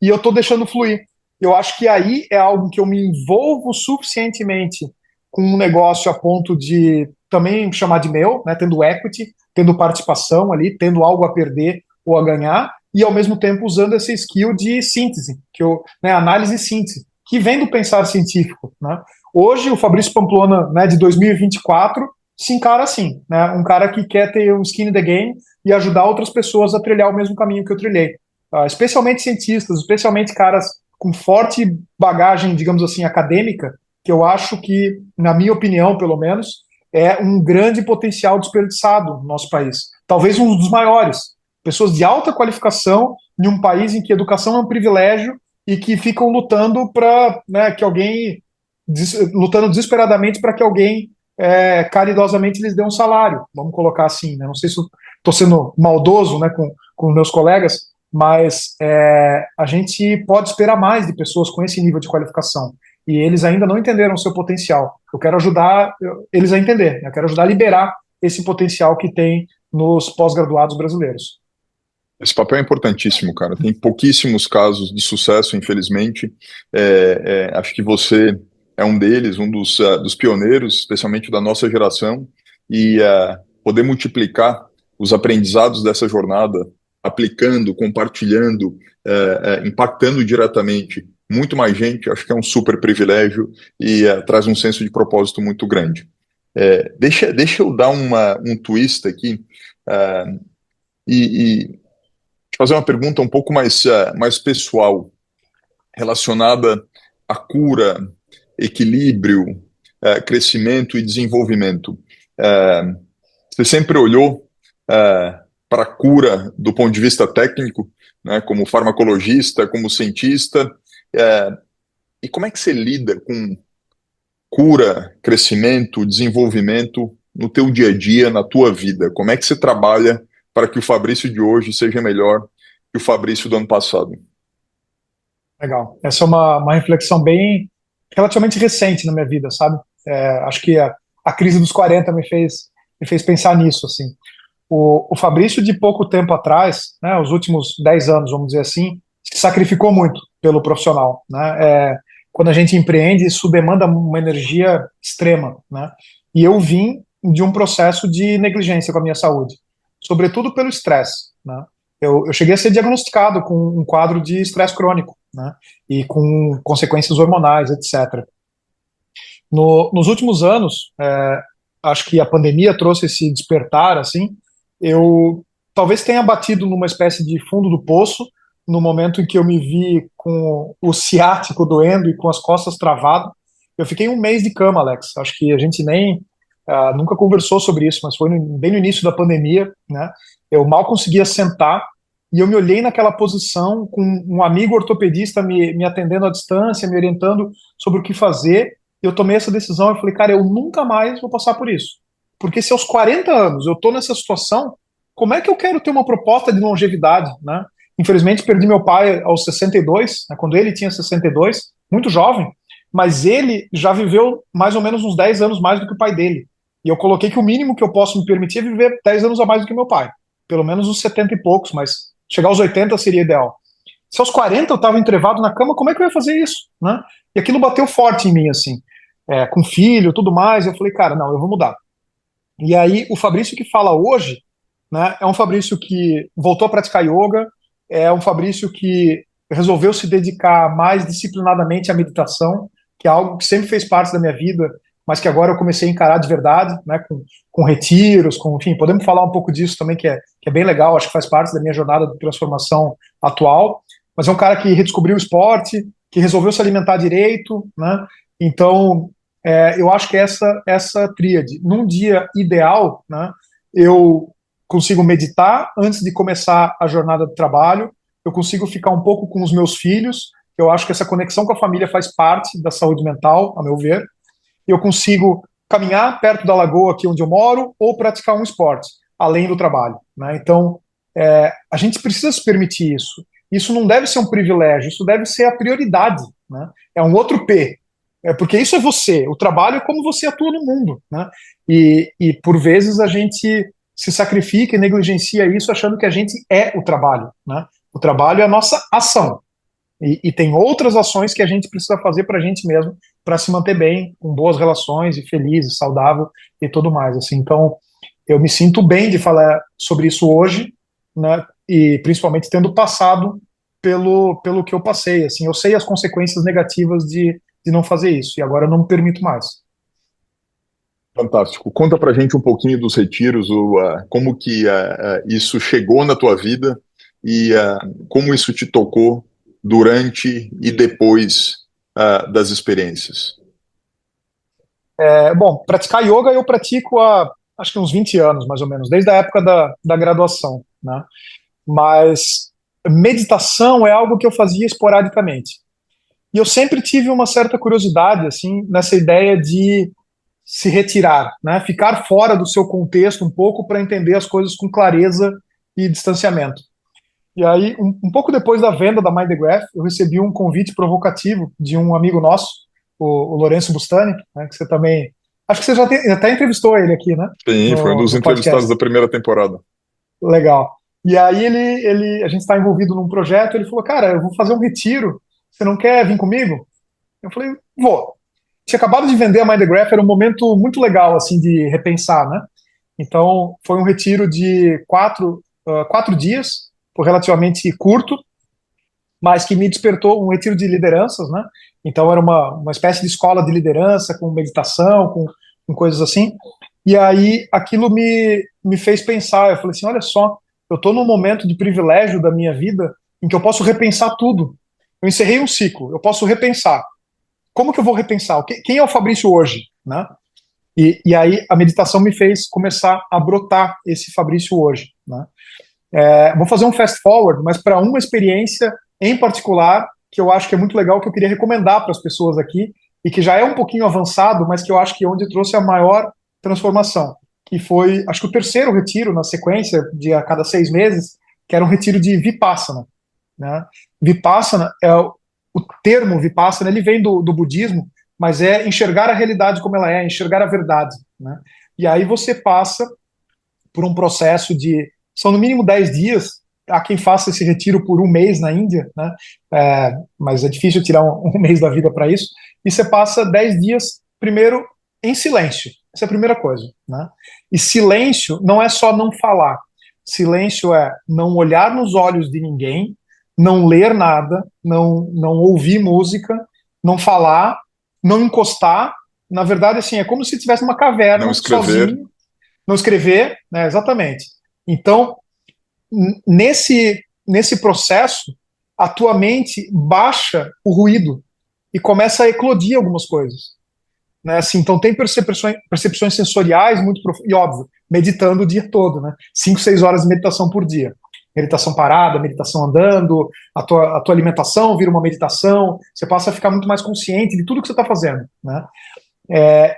Speaker 2: E eu estou deixando fluir. Eu acho que aí é algo que eu me envolvo suficientemente com um negócio a ponto de também chamar de meu, né, tendo equity, tendo participação ali, tendo algo a perder ou a ganhar, e ao mesmo tempo usando essa skill de síntese, né, análise e síntese, que vem do pensar científico. Né? Hoje, o Fabrício Pamplona, né, de 2024, se encara assim, né, um cara que quer ter um skin in the game e ajudar outras pessoas a trilhar o mesmo caminho que eu trilhei. Especialmente cientistas, especialmente caras com forte bagagem, digamos assim, acadêmica, que eu acho que, na minha opinião, pelo menos, é um grande potencial desperdiçado no nosso país. Talvez um dos maiores. Pessoas de alta qualificação em um país em que educação é um privilégio e que ficam lutando para, né, que alguém lutando desesperadamente para que alguém caridosamente lhes dê um salário. Vamos colocar assim, né? Não sei se estou sendo maldoso, né, com meus colegas, mas a gente pode esperar mais de pessoas com esse nível de qualificação. E eles ainda não entenderam o seu potencial. Eu quero ajudar eles a entender, eu quero ajudar a liberar esse potencial que tem nos pós-graduados brasileiros.
Speaker 1: Esse papel é importantíssimo, cara. Tem pouquíssimos casos de sucesso, infelizmente. Acho que você é um deles, um dos pioneiros, especialmente da nossa geração, e poder multiplicar os aprendizados dessa jornada, aplicando, compartilhando, impactando diretamente muito mais gente, acho que é um super privilégio e traz um senso de propósito muito grande. Deixa eu dar um twist aqui e te fazer uma pergunta um pouco mais pessoal, relacionada à cura, equilíbrio, crescimento e desenvolvimento. Você sempre olhou para a cura do ponto de vista técnico, né, como farmacologista, como cientista, e como é que você lida com cura, crescimento, desenvolvimento no teu dia a dia, na tua vida? Como é que você trabalha para que o Fabrício de hoje seja melhor que o Fabrício do ano passado?
Speaker 2: Legal. Essa é uma reflexão bem relativamente recente na minha vida, sabe? Acho que a crise dos 40 me fez pensar nisso, assim. O Fabrício, de pouco tempo atrás, né, os últimos 10 anos, vamos dizer assim, se sacrificou muito pelo profissional. Né? Quando a gente empreende, isso demanda uma energia extrema. Né? E eu vim de um processo de negligência com a minha saúde, sobretudo pelo estresse. Né? Eu cheguei a ser diagnosticado com um quadro de estresse crônico, né? E com consequências hormonais, etc. Nos últimos anos, acho que a pandemia trouxe esse despertar, assim, eu talvez tenha batido numa espécie de fundo do poço no momento em que eu me vi com o ciático doendo e com as costas travadas. Eu fiquei um mês de cama, Alex. Acho que a gente nem nunca conversou sobre isso, mas foi bem no início da pandemia, né? Eu mal conseguia sentar e eu me olhei naquela posição com um amigo ortopedista me atendendo à distância, me orientando sobre o que fazer. Eu tomei essa decisão e falei, cara, eu nunca mais vou passar por isso. Porque se aos 40 anos eu estou nessa situação, como é que eu quero ter uma proposta de longevidade, né? Infelizmente, perdi meu pai aos 62, né, quando ele tinha 62, muito jovem, mas ele já viveu mais ou menos uns 10 anos mais do que o pai dele. E eu coloquei que o mínimo que eu posso me permitir é viver 10 anos a mais do que meu pai. Pelo menos uns 70 e poucos, mas chegar aos 80 seria ideal. Se aos 40 eu estava entrevado na cama, como é que eu ia fazer isso? Né? E aquilo bateu forte em mim, assim, com filho, tudo mais. Eu falei, cara, não, eu vou mudar. E aí, o Fabrício que fala hoje, né, é um Fabrício que voltou a praticar yoga, é um Fabrício que resolveu se dedicar mais disciplinadamente à meditação, que é algo que sempre fez parte da minha vida, mas que agora eu comecei a encarar de verdade, né, com retiros, enfim, podemos falar um pouco disso também, que é bem legal, acho que faz parte da minha jornada de transformação atual, mas é um cara que redescobriu o esporte, que resolveu se alimentar direito, né, então eu acho que essa tríade, num dia ideal, né, eu consigo meditar antes de começar a jornada de trabalho, eu consigo ficar um pouco com os meus filhos, eu acho que essa conexão com a família faz parte da saúde mental, a meu ver, e eu consigo caminhar perto da lagoa aqui onde eu moro ou praticar um esporte, além do trabalho, né? Então, a gente precisa se permitir isso. Isso não deve ser um privilégio, isso deve ser a prioridade, né? É um outro P, porque isso é você, o trabalho é como você atua no mundo, né? E por vezes a gente se sacrifica e negligencia isso achando que a gente é o trabalho, né? O trabalho é a nossa ação. E tem outras ações que a gente precisa fazer para a gente mesmo, para se manter bem, com boas relações, e feliz, e saudável e tudo mais. Assim. Então, eu me sinto bem de falar sobre isso hoje, né? E principalmente tendo passado pelo que eu passei. Assim, eu sei as consequências negativas de não fazer isso, e agora eu não me permito mais.
Speaker 1: Fantástico. Conta pra gente um pouquinho dos retiros, como que isso chegou na tua vida e como isso te tocou durante e depois das experiências.
Speaker 2: Bom, praticar yoga eu pratico há acho que uns 20 anos, mais ou menos, desde a época da graduação, né? Mas meditação é algo que eu fazia esporadicamente. E eu sempre tive uma certa curiosidade, assim, nessa ideia de se retirar, né? Ficar fora do seu contexto um pouco para entender as coisas com clareza e distanciamento. E aí, pouco depois da venda da Mind the Graph, eu recebi um convite provocativo de um amigo nosso, o Lourenço Bustani, né, que você também. Acho que você já até entrevistou ele aqui, né?
Speaker 1: Sim, foi um dos
Speaker 2: No
Speaker 1: entrevistados
Speaker 2: podcast.
Speaker 1: da primeira temporada.
Speaker 2: Legal. E aí a gente está envolvido num projeto, ele falou, cara, eu vou fazer um retiro, você não quer vir comigo? Eu falei, vou. Tinha acabado de vender a Mind the Graph, era um momento muito legal, assim, de repensar, né? Então, foi um retiro de 4 dias, foi relativamente curto, mas que me despertou um retiro de lideranças, né? Então, era uma espécie de escola de liderança, com meditação, com coisas assim. E aí, aquilo me fez pensar. Eu falei assim: olha só, eu estou num momento de privilégio da minha vida em que eu posso repensar tudo. Eu encerrei um ciclo, eu posso repensar. Como que eu vou repensar? Quem é o Fabrício hoje, né? E aí a meditação me fez começar a brotar esse Fabrício hoje, né? Vou fazer um fast forward, mas para uma experiência em particular que eu acho que é muito legal, que eu queria recomendar para as pessoas aqui e que já é um pouquinho avançado, mas que eu acho que é onde trouxe a maior transformação, que foi, acho que o terceiro retiro na sequência, de a cada 6 meses, que era um retiro de Vipassana, né? Vipassana o termo Vipassana, ele vem do budismo, mas é enxergar a realidade como ela é, enxergar a verdade, né? E aí você passa por um processo de, são no mínimo 10 dias, há quem faça esse retiro por um mês na Índia, né? Mas é difícil tirar um mês da vida para isso, e você passa 10 dias, primeiro, em silêncio, essa é a primeira coisa, né? E silêncio não é só não falar, silêncio é não olhar nos olhos de ninguém, não ler nada, não ouvir música, não falar, não encostar, na verdade, assim, é como se estivesse numa
Speaker 1: Não
Speaker 2: caverna,
Speaker 1: escrever.
Speaker 2: sozinho, não escrever, né, exatamente. Então, nesse processo, a tua mente baixa o ruído e começa a eclodir algumas coisas. Né? Assim, então, tem percepções sensoriais muito profundas, e óbvio, meditando o dia todo, né? 5, 6 horas de meditação por dia. Meditação parada, meditação andando, a tua alimentação vira uma meditação, você passa a ficar muito mais consciente de tudo que você está fazendo. Né?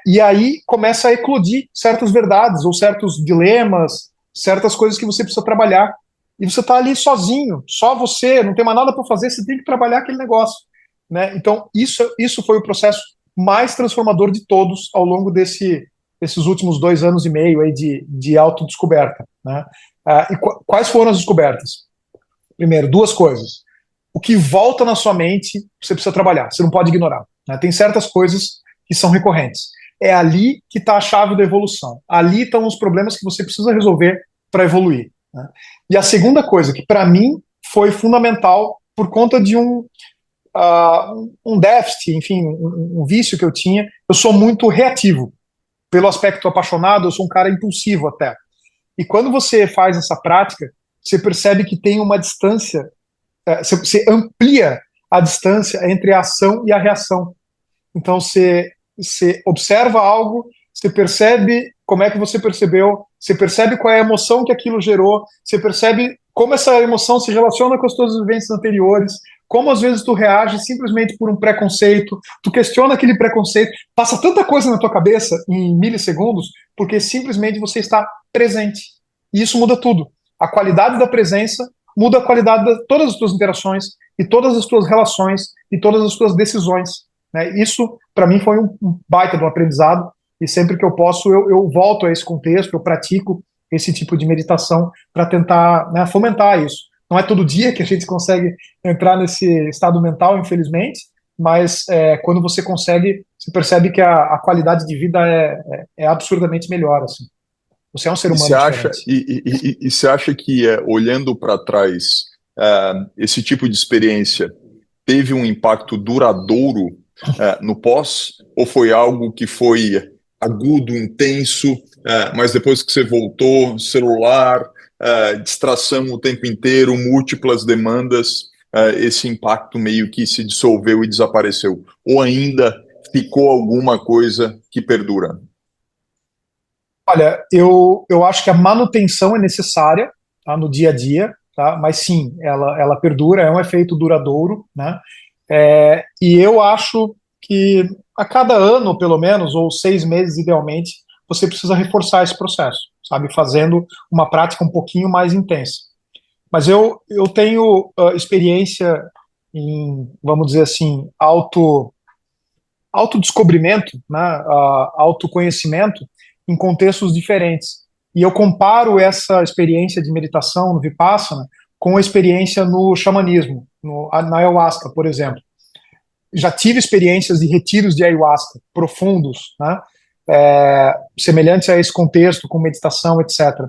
Speaker 2: E aí começa a eclodir certas verdades ou certos dilemas, certas coisas que você precisa trabalhar. E você está ali sozinho, só você, não tem mais nada para fazer, você tem que trabalhar aquele negócio. Né? Então, isso foi o processo mais transformador de todos ao longo desses últimos 2 anos e meio aí de autodescoberta. Né? E quais foram as descobertas? Primeiro, duas coisas. O que volta na sua mente, você precisa trabalhar, você não pode ignorar. Né? Tem certas coisas que são recorrentes. É ali que está a chave da evolução. Ali estão os problemas que você precisa resolver para evoluir. Né? E a segunda coisa, que para mim foi fundamental por conta de um déficit, enfim, um vício que eu tinha, eu sou muito reativo. Pelo aspecto apaixonado, eu sou um cara impulsivo até. E quando você faz essa prática, você percebe que tem uma distância, você amplia a distância entre a ação e a reação. Então você observa algo, você percebe como é que você percebeu, você percebe qual é a emoção que aquilo gerou, você percebe como essa emoção se relaciona com as tuas vivências anteriores, como às vezes tu reage simplesmente por um preconceito, tu questiona aquele preconceito, passa tanta coisa na tua cabeça em milissegundos, porque simplesmente você está presente. E isso muda tudo. A qualidade da presença muda a qualidade de todas as tuas interações e todas as tuas relações e todas as tuas decisões. Né? Isso, para mim, foi um baita de um aprendizado e sempre que eu posso, eu volto a esse contexto, eu pratico esse tipo de meditação para tentar, né, fomentar isso. Não é todo dia que a gente consegue entrar nesse estado mental, infelizmente, mas quando você consegue, você percebe que a qualidade de vida é absurdamente melhor. Assim. Você é um ser
Speaker 1: E você
Speaker 2: humano
Speaker 1: acha,
Speaker 2: diferente.
Speaker 1: e você acha que, olhando para trás, esse tipo de experiência teve um impacto duradouro no pós? Ou foi algo que foi agudo, intenso, mas depois que você voltou, celular, distração o tempo inteiro, múltiplas demandas, esse impacto meio que se dissolveu e desapareceu? Ou ainda ficou alguma coisa que perdura?
Speaker 2: Olha, eu acho que a manutenção é necessária, tá, no dia a dia, tá? Mas sim, ela perdura, é um efeito duradouro, né? E eu acho que a cada ano, pelo menos, ou 6 meses, idealmente, você precisa reforçar esse processo, sabe? Fazendo uma prática um pouquinho mais intensa. Mas eu tenho experiência em, vamos dizer assim, autodescobrimento, né, autoconhecimento em contextos diferentes. E eu comparo essa experiência de meditação no Vipassana com a experiência no xamanismo, na ayahuasca, por exemplo. Já tive experiências de retiros de ayahuasca profundos, né, semelhantes a esse contexto, com meditação, etc.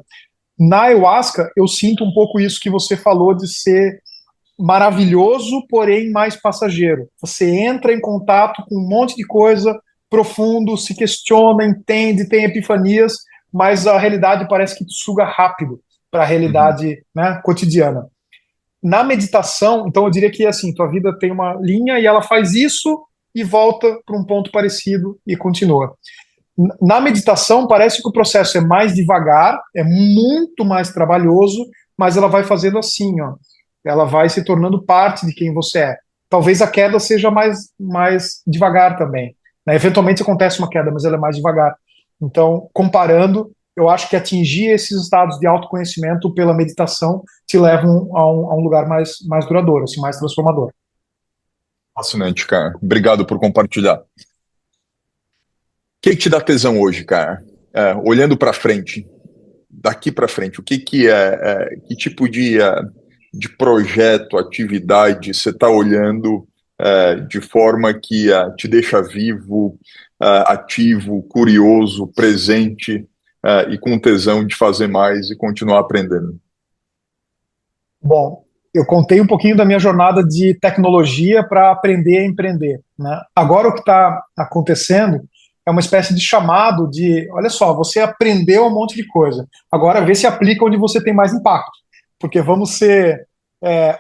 Speaker 2: Na ayahuasca, eu sinto um pouco isso que você falou de ser maravilhoso, porém mais passageiro. Você entra em contato com um monte de coisa profundo, se questiona, entende, tem epifanias, mas a realidade parece que te suga rápido para a
Speaker 1: Uhum.
Speaker 2: realidade, né, cotidiana. Na meditação, então eu diria que assim, tua vida tem uma linha e ela faz isso e volta para um ponto parecido e continua. Na meditação, parece que o processo é mais devagar, é muito mais trabalhoso, mas ela vai fazendo assim, ó. Ela vai se tornando parte de quem você é. Talvez a queda seja mais devagar também. Né? Eventualmente acontece uma queda, mas ela é mais devagar. Então, comparando, eu acho que atingir esses estados de autoconhecimento pela meditação te levam a um lugar mais duradouro, assim, mais transformador.
Speaker 1: Fascinante, cara. Obrigado por compartilhar. O que te dá tesão hoje, cara? Olhando para frente, daqui para frente, o que que tipo de projeto, atividade você está olhando de forma que te deixa vivo, ativo, curioso, presente e com tesão de fazer mais e continuar aprendendo?
Speaker 2: Bom, eu contei um pouquinho da minha jornada de tecnologia para aprender a empreender, né? Agora o que está acontecendo é uma espécie de chamado de, olha só, você aprendeu um monte de coisa, agora vê se aplica onde você tem mais impacto, porque vamos ser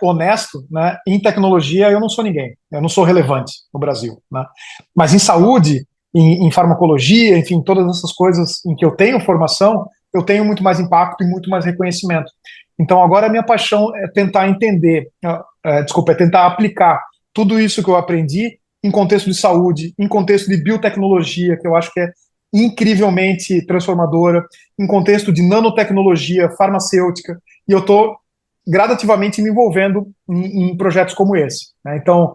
Speaker 2: honesto, né? Em tecnologia eu não sou ninguém, eu não sou relevante no Brasil, né? Mas em saúde, em farmacologia, enfim, todas essas coisas em que eu tenho formação, eu tenho muito mais impacto e muito mais reconhecimento. Então, agora a minha paixão é tentar entender, desculpa, é tentar aplicar tudo isso que eu aprendi em contexto de saúde, em contexto de biotecnologia, que eu acho que é incrivelmente transformadora, em contexto de nanotecnologia farmacêutica, e eu estou gradativamente me envolvendo em projetos como esse. Né? Então,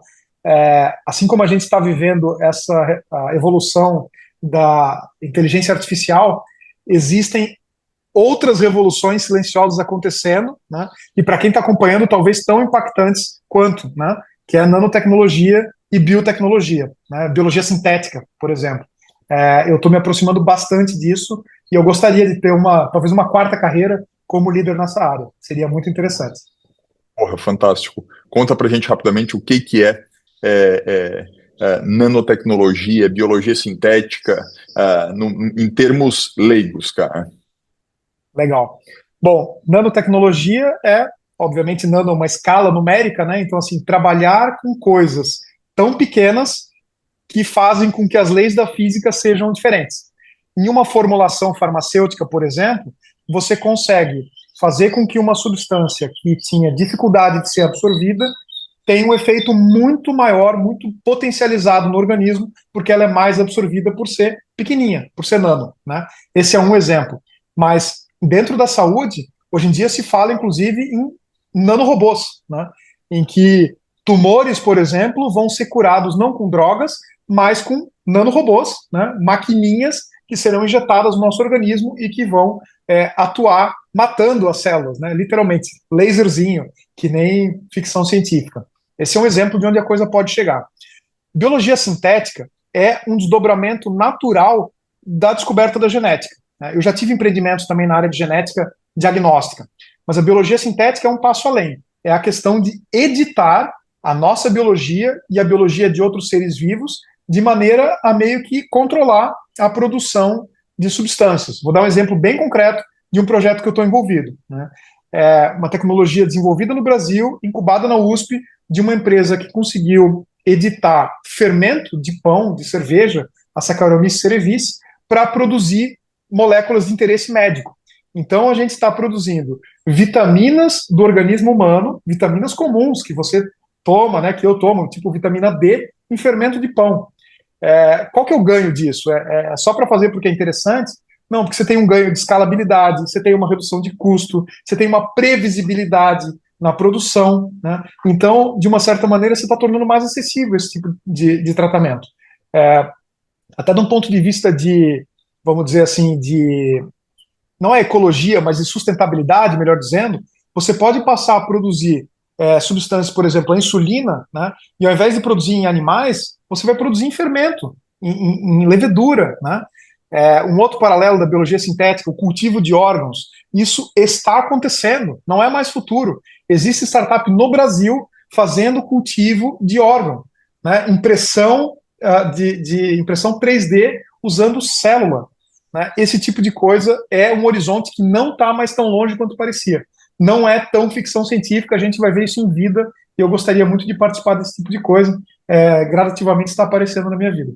Speaker 2: assim como a gente está vivendo essa evolução da inteligência artificial, existem outras revoluções silenciosas acontecendo, né? E para quem está acompanhando, talvez tão impactantes quanto, né? Que é a nanotecnologia e biotecnologia, né? Biologia sintética, por exemplo. Eu estou me aproximando bastante disso e eu gostaria de ter talvez uma quarta carreira como líder nessa área. Seria muito interessante.
Speaker 1: Porra, fantástico. Conta pra gente rapidamente o que é, nanotecnologia, biologia sintética, em termos leigos, cara.
Speaker 2: Legal. Bom, nanotecnologia é, obviamente, nano é uma escala numérica, né? Então, assim, trabalhar com coisas tão pequenas que fazem com que as leis da física sejam diferentes. Em uma formulação farmacêutica, por exemplo, você consegue fazer com que uma substância que tinha dificuldade de ser absorvida tenha um efeito muito maior, muito potencializado no organismo, porque ela é mais absorvida por ser pequenininha, por ser nano, né? Esse é um exemplo. Mas dentro da saúde, hoje em dia se fala, inclusive, em nanorobôs, né? Em que tumores, por exemplo, vão ser curados não com drogas, mas com nanorobôs, né? Maquininhas que serão injetadas no nosso organismo e que vão atuar matando as células, né? Literalmente, laserzinho, que nem ficção científica. Esse é um exemplo de onde a coisa pode chegar. Biologia sintética é um desdobramento natural da descoberta da genética, né? Eu já tive empreendimentos também na área de genética diagnóstica, mas a biologia sintética é um passo além. É a questão de editar a nossa biologia e a biologia de outros seres vivos de maneira a meio que controlar a produção de substâncias. Vou dar um exemplo bem concreto de um projeto que eu estou envolvido, né? É uma tecnologia desenvolvida no Brasil, incubada na USP, de uma empresa que conseguiu editar fermento de pão, de cerveja, a Saccharomyces cerevisiae, para produzir moléculas de interesse médico. Então, a gente está produzindo vitaminas do organismo humano, vitaminas comuns que você toma, né, que eu tomo, tipo vitamina D, em fermento de pão. Qual que é o ganho disso? É só para fazer porque é interessante? Não, porque você tem um ganho de escalabilidade, você tem uma redução de custo, você tem uma previsibilidade na produção, né? Então, de uma certa maneira, você está tornando mais acessível esse tipo de tratamento. Até de um ponto de vista de, vamos dizer assim, não é ecologia, mas de sustentabilidade, melhor dizendo, você pode passar a produzir substâncias, por exemplo, a insulina, né? E ao invés de produzir em animais, você vai produzir em fermento, em levedura, né? Um outro paralelo da biologia sintética, o cultivo de órgãos, isso está acontecendo, não é mais futuro. Existe startup no Brasil fazendo cultivo de órgão, né? Impressão de impressão 3D usando célula, né? Esse tipo de coisa é um horizonte que não está mais tão longe quanto parecia. Não é tão ficção científica, a gente vai ver isso em vida, e eu gostaria muito de participar desse tipo de coisa. Gradativamente está aparecendo na minha vida.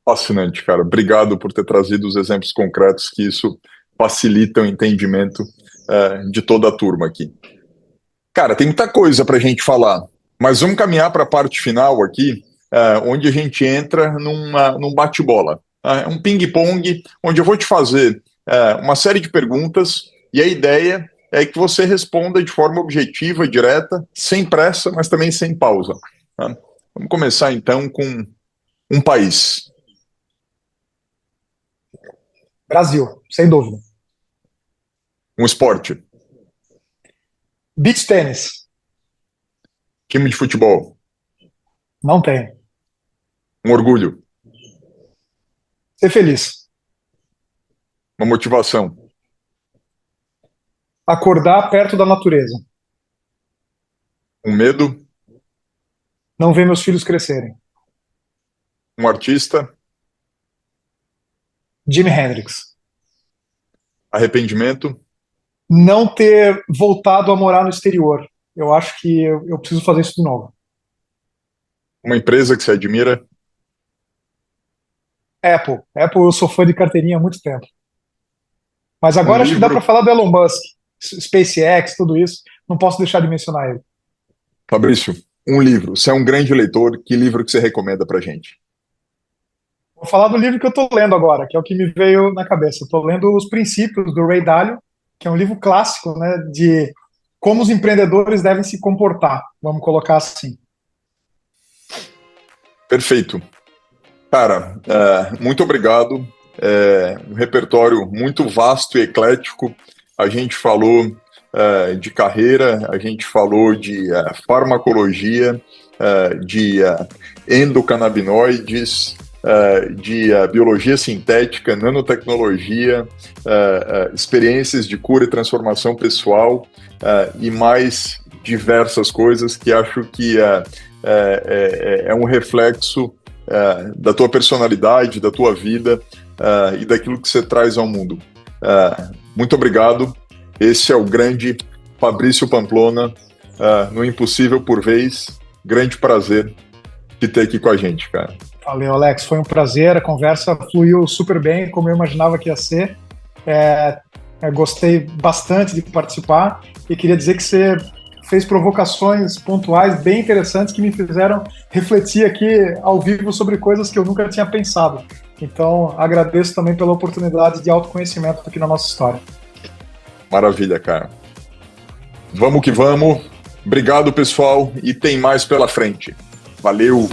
Speaker 1: Fascinante, cara. Obrigado por ter trazido os exemplos concretos, que isso facilita o entendimento de toda a turma aqui. Cara, tem muita coisa para a gente falar, mas vamos caminhar para a parte final aqui, onde a gente entra num bate-bola. Um ping-pong, onde eu vou te fazer uma série de perguntas, e a ideia é que você responda de forma objetiva, direta, sem pressa, mas também sem pausa. Tá? Vamos começar então com um país.
Speaker 2: Brasil, sem dúvida.
Speaker 1: Um esporte.
Speaker 2: Beach tênis.
Speaker 1: Time de futebol.
Speaker 2: Não tem.
Speaker 1: Um orgulho.
Speaker 2: Ser feliz.
Speaker 1: Uma motivação.
Speaker 2: Acordar perto da natureza.
Speaker 1: Um medo.
Speaker 2: Não ver meus filhos crescerem.
Speaker 1: Um artista.
Speaker 2: Jimi Hendrix.
Speaker 1: Arrependimento.
Speaker 2: Não ter voltado a morar no exterior. Eu acho que eu preciso fazer isso de novo.
Speaker 1: Uma empresa que você admira.
Speaker 2: Apple. Apple, eu sou fã de carteirinha há muito tempo. Mas agora acho que dá para falar do Elon Musk, SpaceX, tudo isso. Não posso deixar de mencionar ele.
Speaker 1: Fabrício, um livro. Você é um grande leitor. Que livro que você recomenda para gente?
Speaker 2: Vou falar do livro que eu estou lendo agora, que é o que me veio na cabeça. Estou lendo Os Princípios, do Ray Dalio, que é um livro clássico, né, de como os empreendedores devem se comportar, vamos colocar assim.
Speaker 1: Perfeito. Cara, muito obrigado. Um repertório muito vasto e eclético. A gente falou de carreira, a gente falou de farmacologia, de endocannabinoides, de biologia sintética, nanotecnologia, experiências de cura e transformação pessoal e mais diversas coisas que acho que é um reflexo da tua personalidade, da tua vida e daquilo que você traz ao mundo. Muito obrigado. Esse é o grande Fabrício Pamplona, no Impossível por Vez. Grande prazer de ter aqui com a gente, cara.
Speaker 2: Valeu, Alex. Foi um prazer. A conversa fluiu super bem, como eu imaginava que ia ser. É Gostei bastante de participar e queria dizer que você fez provocações pontuais bem interessantes que me fizeram refletir aqui ao vivo sobre coisas que eu nunca tinha pensado. Então, agradeço também pela oportunidade de autoconhecimento aqui na nossa história.
Speaker 1: Maravilha, cara. Vamos que vamos. Obrigado, pessoal, e tem mais pela frente. Valeu!